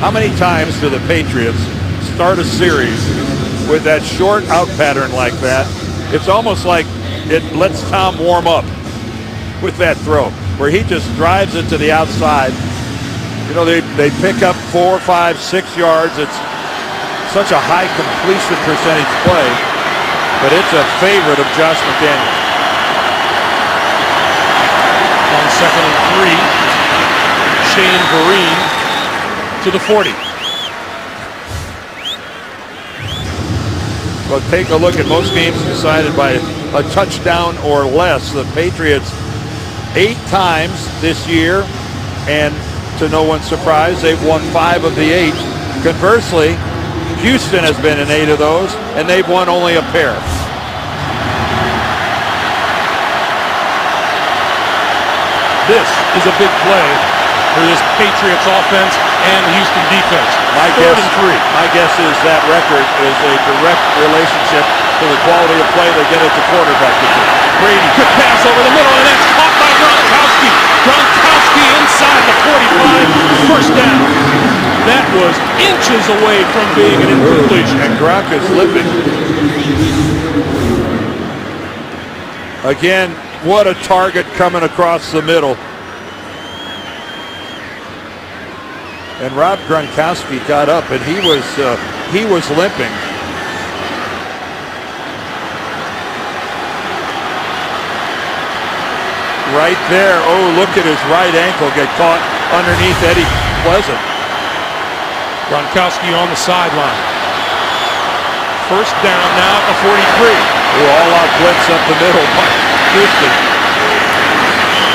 How many times do the Patriots start a series with that short out pattern like that? It's almost like it lets Tom warm up with that throw, where he just drives it to the outside. They pick up 4, 5, 6 yards. It's such a high completion percentage play, but it's a favorite of Josh McDaniels. On 2nd and 3, Shane Vereen to the 40. Well, take a look at most games decided by a touchdown or less. The Patriots 8 times this year, and to no one's surprise, they've won 5 of the 8. Conversely, Houston has been in 8 of those, and they've won only a pair. This is a big play for this Patriots offense and the Houston defense. My guess is that record is a direct relationship to the quality of play they get at the quarterback position. Brady, quick pass over the middle, and that's caught by Gronkowski. Gronkowski inside the 45, first down. That was inches away from being an incompletion. And Gronk is limping. Again, what a target coming across the middle. And Rob Gronkowski got up, and he was limping. Right there. Oh, look at his right ankle get caught underneath Eddie Pleasant. Gronkowski on the sideline. First down now at the 43. All-out blitz up the middle by Houston.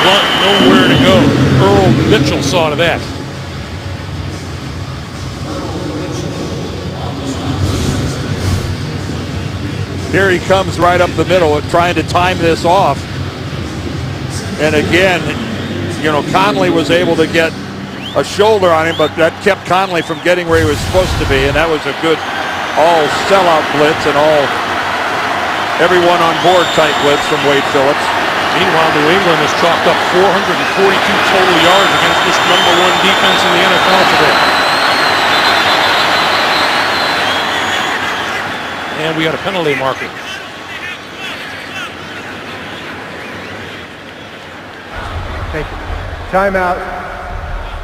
Blunt nowhere to go. Earl Mitchell saw to that. Here he comes right up the middle trying to time this off. And again, Conley was able to get a shoulder on him, but that kept Conley from getting where he was supposed to be. And that was a good all sellout blitz and all everyone on board type blitz from Wade Phillips. Meanwhile, New England has chalked up 442 total yards against this number one defense in the NFL today. And we got a penalty marker. Thank you. Timeout.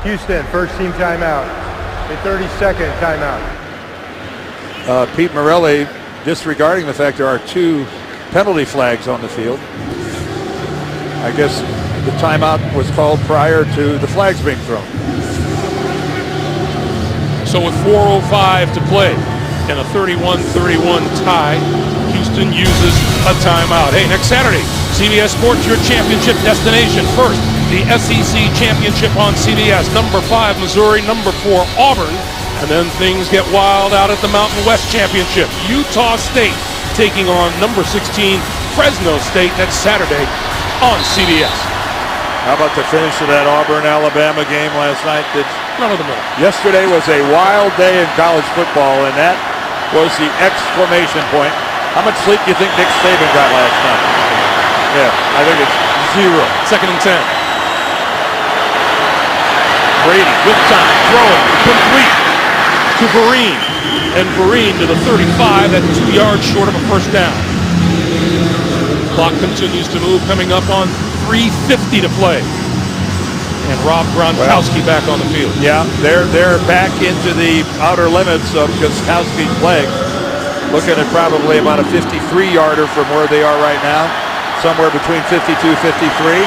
Houston, first team timeout. A 30-second timeout. Pete Morelli disregarding the fact there are 2 penalty flags on the field. I guess the timeout was called prior to the flags being thrown. So with 4:05 to play and a 31-31 tie, Houston uses a timeout. Hey, next Saturday, CBS Sports, your championship destination. First, the SEC championship on CBS. Number 5, Missouri. Number 4, Auburn. And then things get wild out at the Mountain West Championship. Utah State taking on number 16, Fresno State. That's Saturday on CBS. How about the finish of that Auburn-Alabama game last night? None of them all. Yesterday was a wild day in college football, and that was the exclamation point. How much sleep do you think Nick Saban got last night? Yeah, I think it's 0. 2nd and 10. Brady With time, throwing, complete to Vereen. And Vereen to the 35, at 2 yards short of a first down. Clock continues to move, coming up on 3:50 to play. And Rob Gronkowski back on the field. Yeah, they're back into the outer limits of Gronkowski's leg. Looking at probably about a 53-yarder from where they are right now. Somewhere between 52, 53.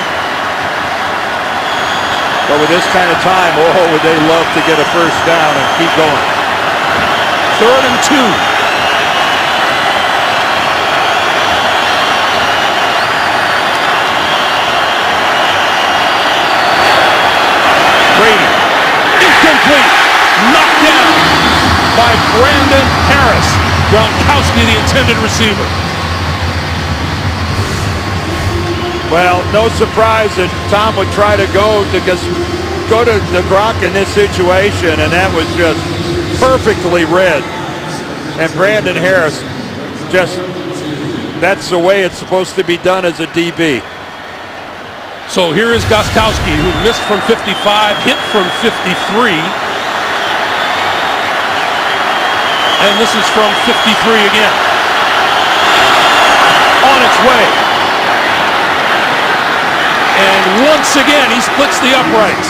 But with this kind of time, would they love to get a first down and keep going. 3rd and 2. Brady, incomplete, knocked down by Brandon Harris. Gronkowski, the intended receiver. Well, no surprise that Tom would try to go to Gronk in this situation, and that was just perfectly read. And Brandon Harris, that's the way it's supposed to be done as a DB. So here is Gronkowski, who missed from 55, hit from 53. And this is from 53 again. On its way. And once again, he splits the uprights.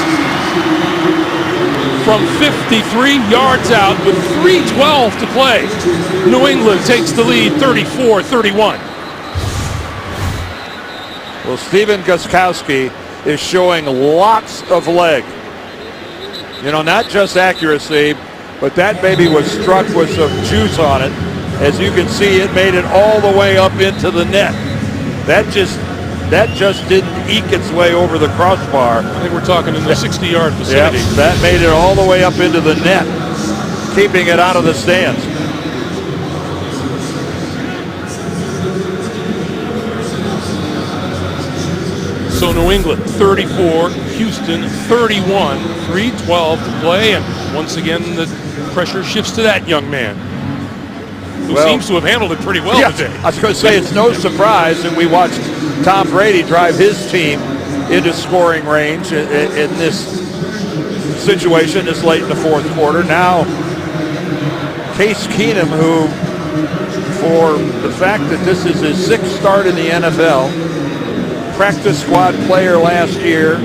From 53 yards out with 3:12 to play. New England takes the lead 34-31. Well, Stephen Gostkowski is showing lots of leg. Not just accuracy, but that baby was struck with some juice on it. As you can see, it made it all the way up into the net. That just didn't eke its way over the crossbar. I think we're talking in the 60-yard vicinity. Yeah, that made it all the way up into the net, keeping it out of the stands. So New England 34, Houston 31, 3:12 to play, and once again the pressure shifts to that young man, who seems to have handled it pretty well today. I was going to say, it's no surprise that we watched Tom Brady drive his team into scoring range in this situation this late in the fourth quarter. Now, Case Keenum, who, for the fact that this is his 6th start in the NFL, practice squad player last year,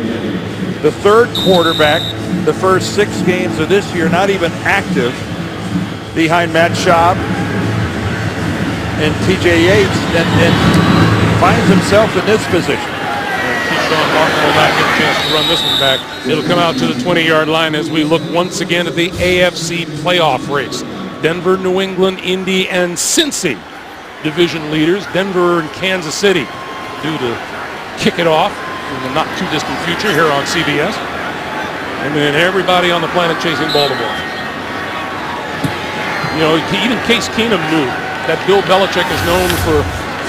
the 3rd quarterback, the first 6 games of this year, not even active, behind Matt Schaub and TJ Yates, and finds himself in this position. Keyshawn Martin will not get a chance to run this one back. It'll come out to the 20-yard line as we look once again at the AFC playoff race. Denver, New England, Indy, and Cincy division leaders. Denver and Kansas City due to kick it off in the not too distant future here on CBS. And then everybody on the planet chasing Baltimore. You know, even Case Keenum knew that Bill Belichick is known for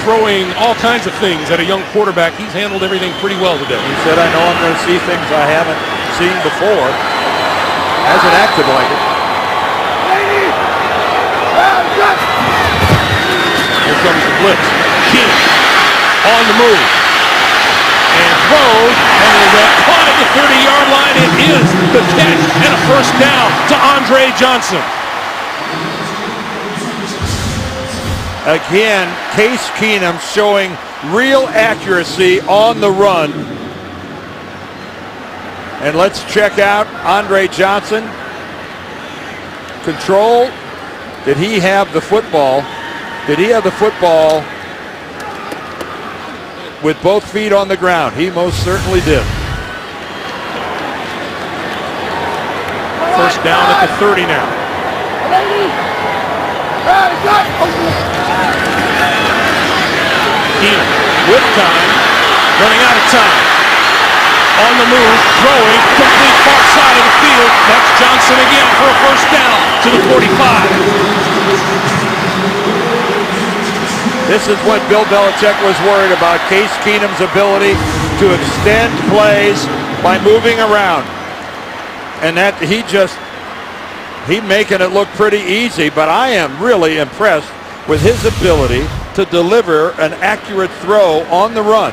throwing all kinds of things at a young quarterback. He's handled everything pretty well today. He said, I know I'm going to see things I haven't seen before. Hasn't acted like it. Here comes the blitz. Keenum on the move. And throws, and caught at the 30-yard line. It is the catch and a first down to Andre Johnson. Again, Case Keenum showing real accuracy on the run. And let's check out Andre Johnson. Control. Did he have the football? Did he have the football with both feet on the ground? He most certainly did. First down at the 30 now. Keenum with time, running out of time. On the move, throwing, complete far side of the field. That's Johnson again for a first down to the 45. This is what Bill Belichick was worried about, Case Keenum's ability to extend plays by moving around. And that he making it look pretty easy, but I am really impressed with his ability to deliver an accurate throw on the run.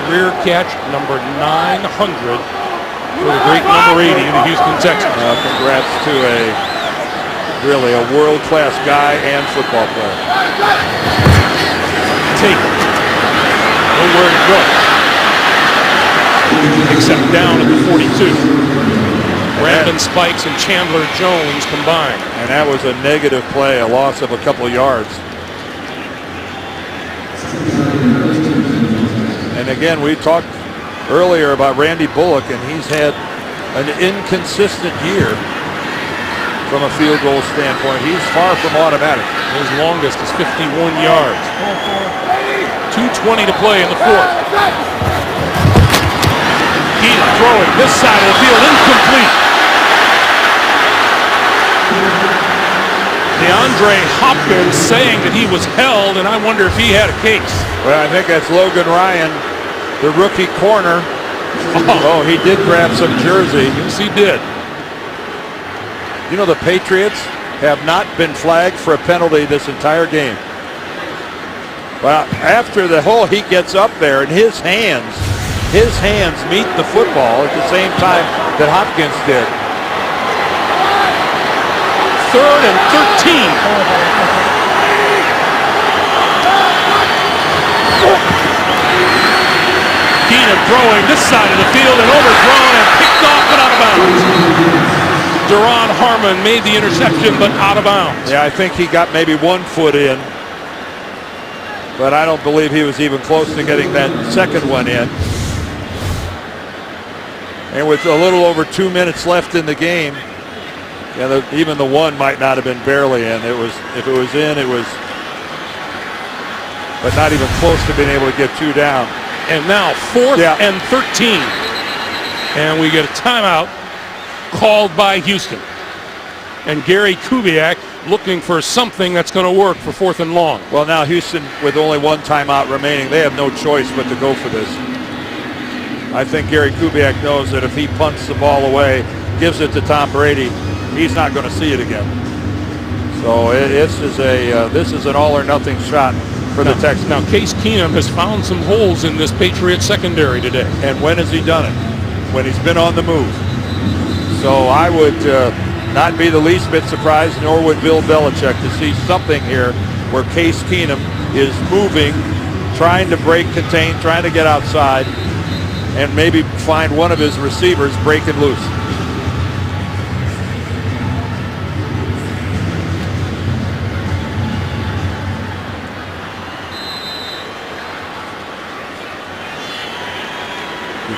Career catch number 900 for the great number 80 of the Houston Texans. Congrats to really a world-class guy and football player. Tate, nowhere to go, except down at the 42. Brandon Spikes and Chandler Jones combined. And that was a negative play, a loss of a couple of yards. And again, we talked earlier about Randy Bullock, and he's had an inconsistent year from a field goal standpoint. He's far from automatic. His longest is 51 yards. 2:20 to play in the fourth. Keenum throwing this side of the field, incomplete. DeAndre Hopkins saying that he was held, and I wonder if he had a case. Well, I think that's Logan Ryan, the rookie corner. Oh, he did grab some jersey. Yes, he did. You know, the Patriots have not been flagged for a penalty this entire game. Well, after the hole, he gets up there, and his hands meet the football at the same time that Hopkins did. 3rd and 13. Keenum throwing this side of the field and overthrown and picked off but out of bounds. Duron Harmon made the interception but out of bounds. Yeah, I think he got maybe 1 foot in, but I don't believe he was even close to getting that second one in. And with a little over 2 minutes left in the game, yeah, even the one might not have been barely in. It was, if it was in, it was, but not even close to being able to get 2 down. And now 4th and 13. And we get a timeout called by Houston. And Gary Kubiak looking for something that's going to work for 4th and long. Well, now Houston, with only 1 timeout remaining, they have no choice but to go for this. I think Gary Kubiak knows that if he punts the ball away, gives it to Tom Brady, he's not going to see it again. So this is an all or nothing shot for the Texans. Now Case Keenum has found some holes in this Patriot secondary today. And when has he done it? When he's been on the move. So I would not be the least bit surprised, nor would Bill Belichick, to see something here where Case Keenum is moving, trying to break contain, trying to get outside, and maybe find one of his receivers breaking loose.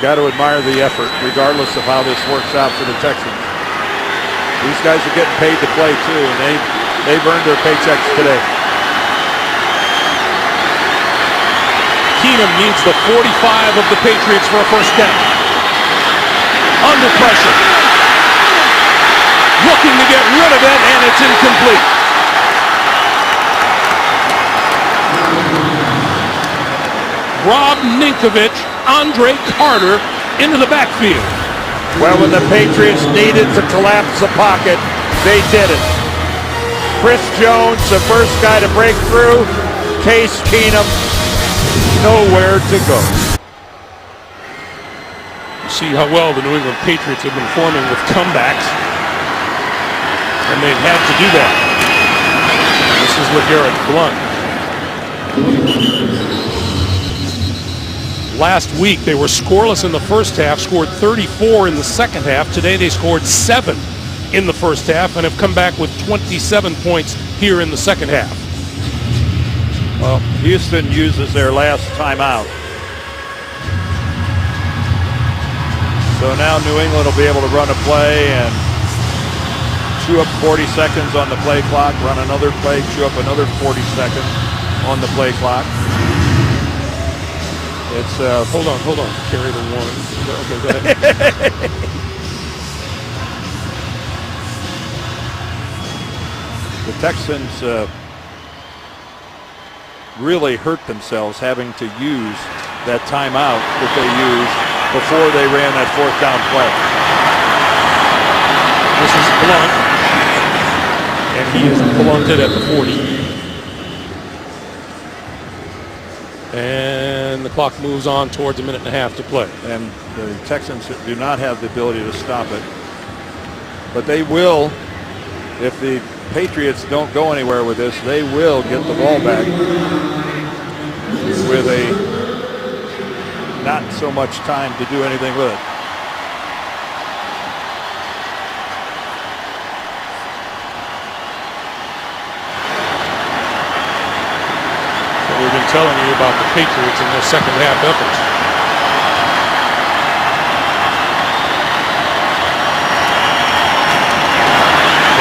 got to admire the effort, regardless of how this works out for the Texans. These guys are getting paid to play too, and they've earned their paychecks today. Keenum needs the 45 of the Patriots for a first down. Under pressure. Looking to get rid of it, and it's incomplete. Rob Ninkovich, Andre Carter into the backfield. Well, when the Patriots needed to collapse the pocket, they did it. Chris Jones, the first guy to break through. Case Keenum, nowhere to go. See how well the New England Patriots have been forming with comebacks. And they've had to do that. This is LeGarrette Blount. Last week they were scoreless in the first half, scored 34 in the second half. Today they scored 7 in the first half and have come back with 27 points here in the second half. Well, Houston uses their last timeout. So now New England will be able to run a play and chew up 40 seconds on the play clock, run another play, chew up another 40 seconds on the play clock. It's hold on. Carry the one. Okay, go ahead. The Texans really hurt themselves having to use that timeout that they used before they ran that fourth down play. This is Blount, and he is blunted at the 40. And the clock moves on towards a minute and a half to play. And the Texans do not have the ability to stop it. But they will, if the Patriots don't go anywhere with this, they will get the ball back with not so much time to do anything with it. We've been telling you about the Patriots and their second half efforts.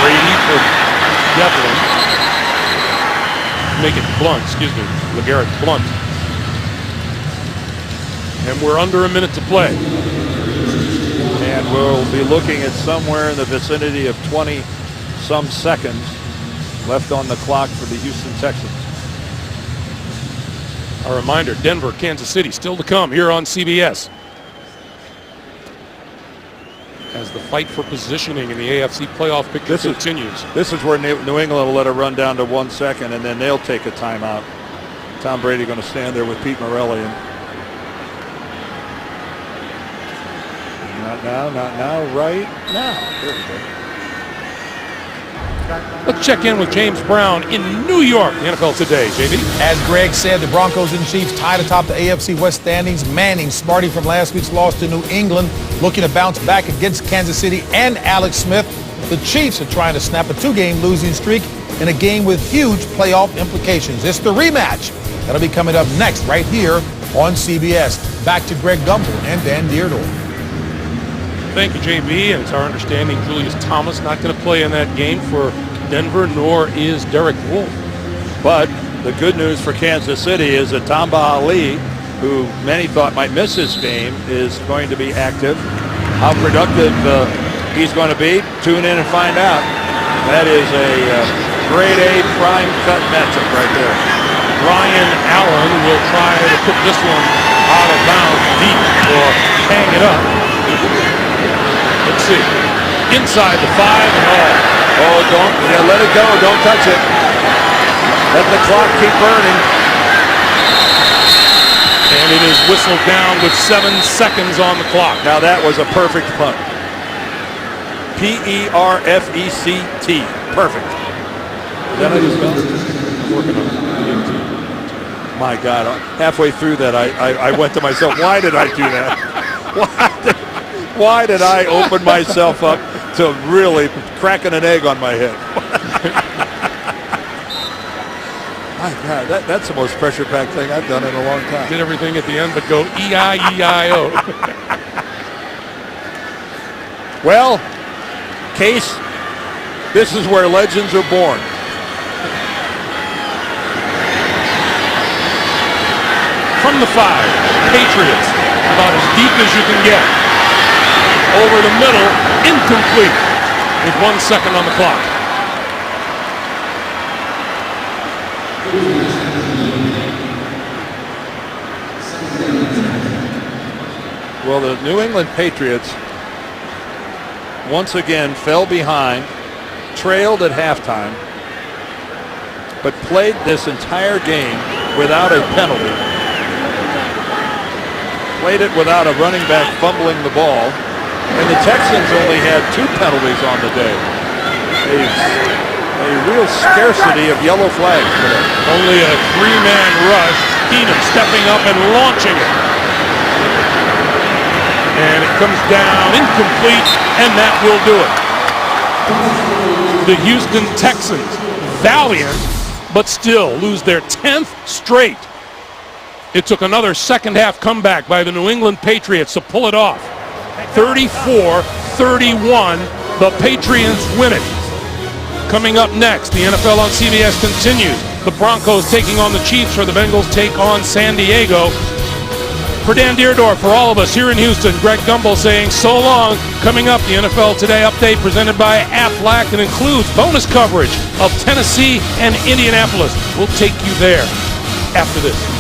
Brady for Devlin. Make it Blount, LeGarrette Blount. And we're under a minute to play. And we'll be looking at somewhere in the vicinity of 20-some seconds left on the clock for the Houston Texans. A reminder, Denver, Kansas City still to come here on CBS. As the fight for positioning in the AFC playoff picture continues. This is where New England will let it run down to 1 second, and then they'll take a timeout. Tom Brady going to stand there with Pete Morelli. And not now, right now. There we go. Let's check in with James Brown in New York, the NFL Today. JB? As Greg said, the Broncos and Chiefs tied atop the AFC West standings. Manning, smarty from last week's loss to New England, looking to bounce back against Kansas City and Alex Smith. The Chiefs are trying to snap a 2-game losing streak in a game with huge playoff implications. It's the rematch. That'll be coming up next right here on CBS. Back to Greg Gumbel and Dan Dierdorf. Thank you, JB. And it's our understanding Julius Thomas not going to play in that game for Denver, nor is Derek Wolfe. But the good news for Kansas City is that Tamba Ali, who many thought might miss this game, is going to be active. How productive he's going to be, tune in and find out. That is a grade A prime cut matchup right there. Ryan Allen will try to put this one out of bounds deep or hang it up. Let's see. Inside the 5 and all. Oh, let it go. Don't touch it. Let the clock keep burning. And it is whistled down with 7 seconds on the clock. Now that was a perfect punt. Perfect. Perfect. Is that how you spell it? I'm working on it. My God, halfway through that, I went to myself, why did I do that? Why did I open myself up to really cracking an egg on my head? My God, that's the most pressure-packed thing I've done in a long time. Did everything at the end but go E-I-E-I-O. Well, Case, this is where legends are born. From the 5, Patriots, about as deep as you can get. Over the middle, incomplete, with 1 second on the clock. Well, the New England Patriots once again fell behind, trailed at halftime, but played this entire game without a penalty. Played it without a running back fumbling the ball, and the Texans only had 2 penalties on the day. A real scarcity of yellow flags today. Only a 3-man rush. Keenum stepping up and launching it. And it comes down incomplete, and that will do it. The Houston Texans, valiant, but still lose their 10th straight. It took another second-half comeback by the New England Patriots to pull it off. 34-31, the Patriots win it. Coming up next, the NFL on CBS continues. The Broncos taking on the Chiefs, or the Bengals take on San Diego. For Dan Deerdorf, for all of us here in Houston, Greg Gumbel saying so long. Coming up, the NFL Today update presented by Aflac and includes bonus coverage of Tennessee and Indianapolis. We'll take you there after this.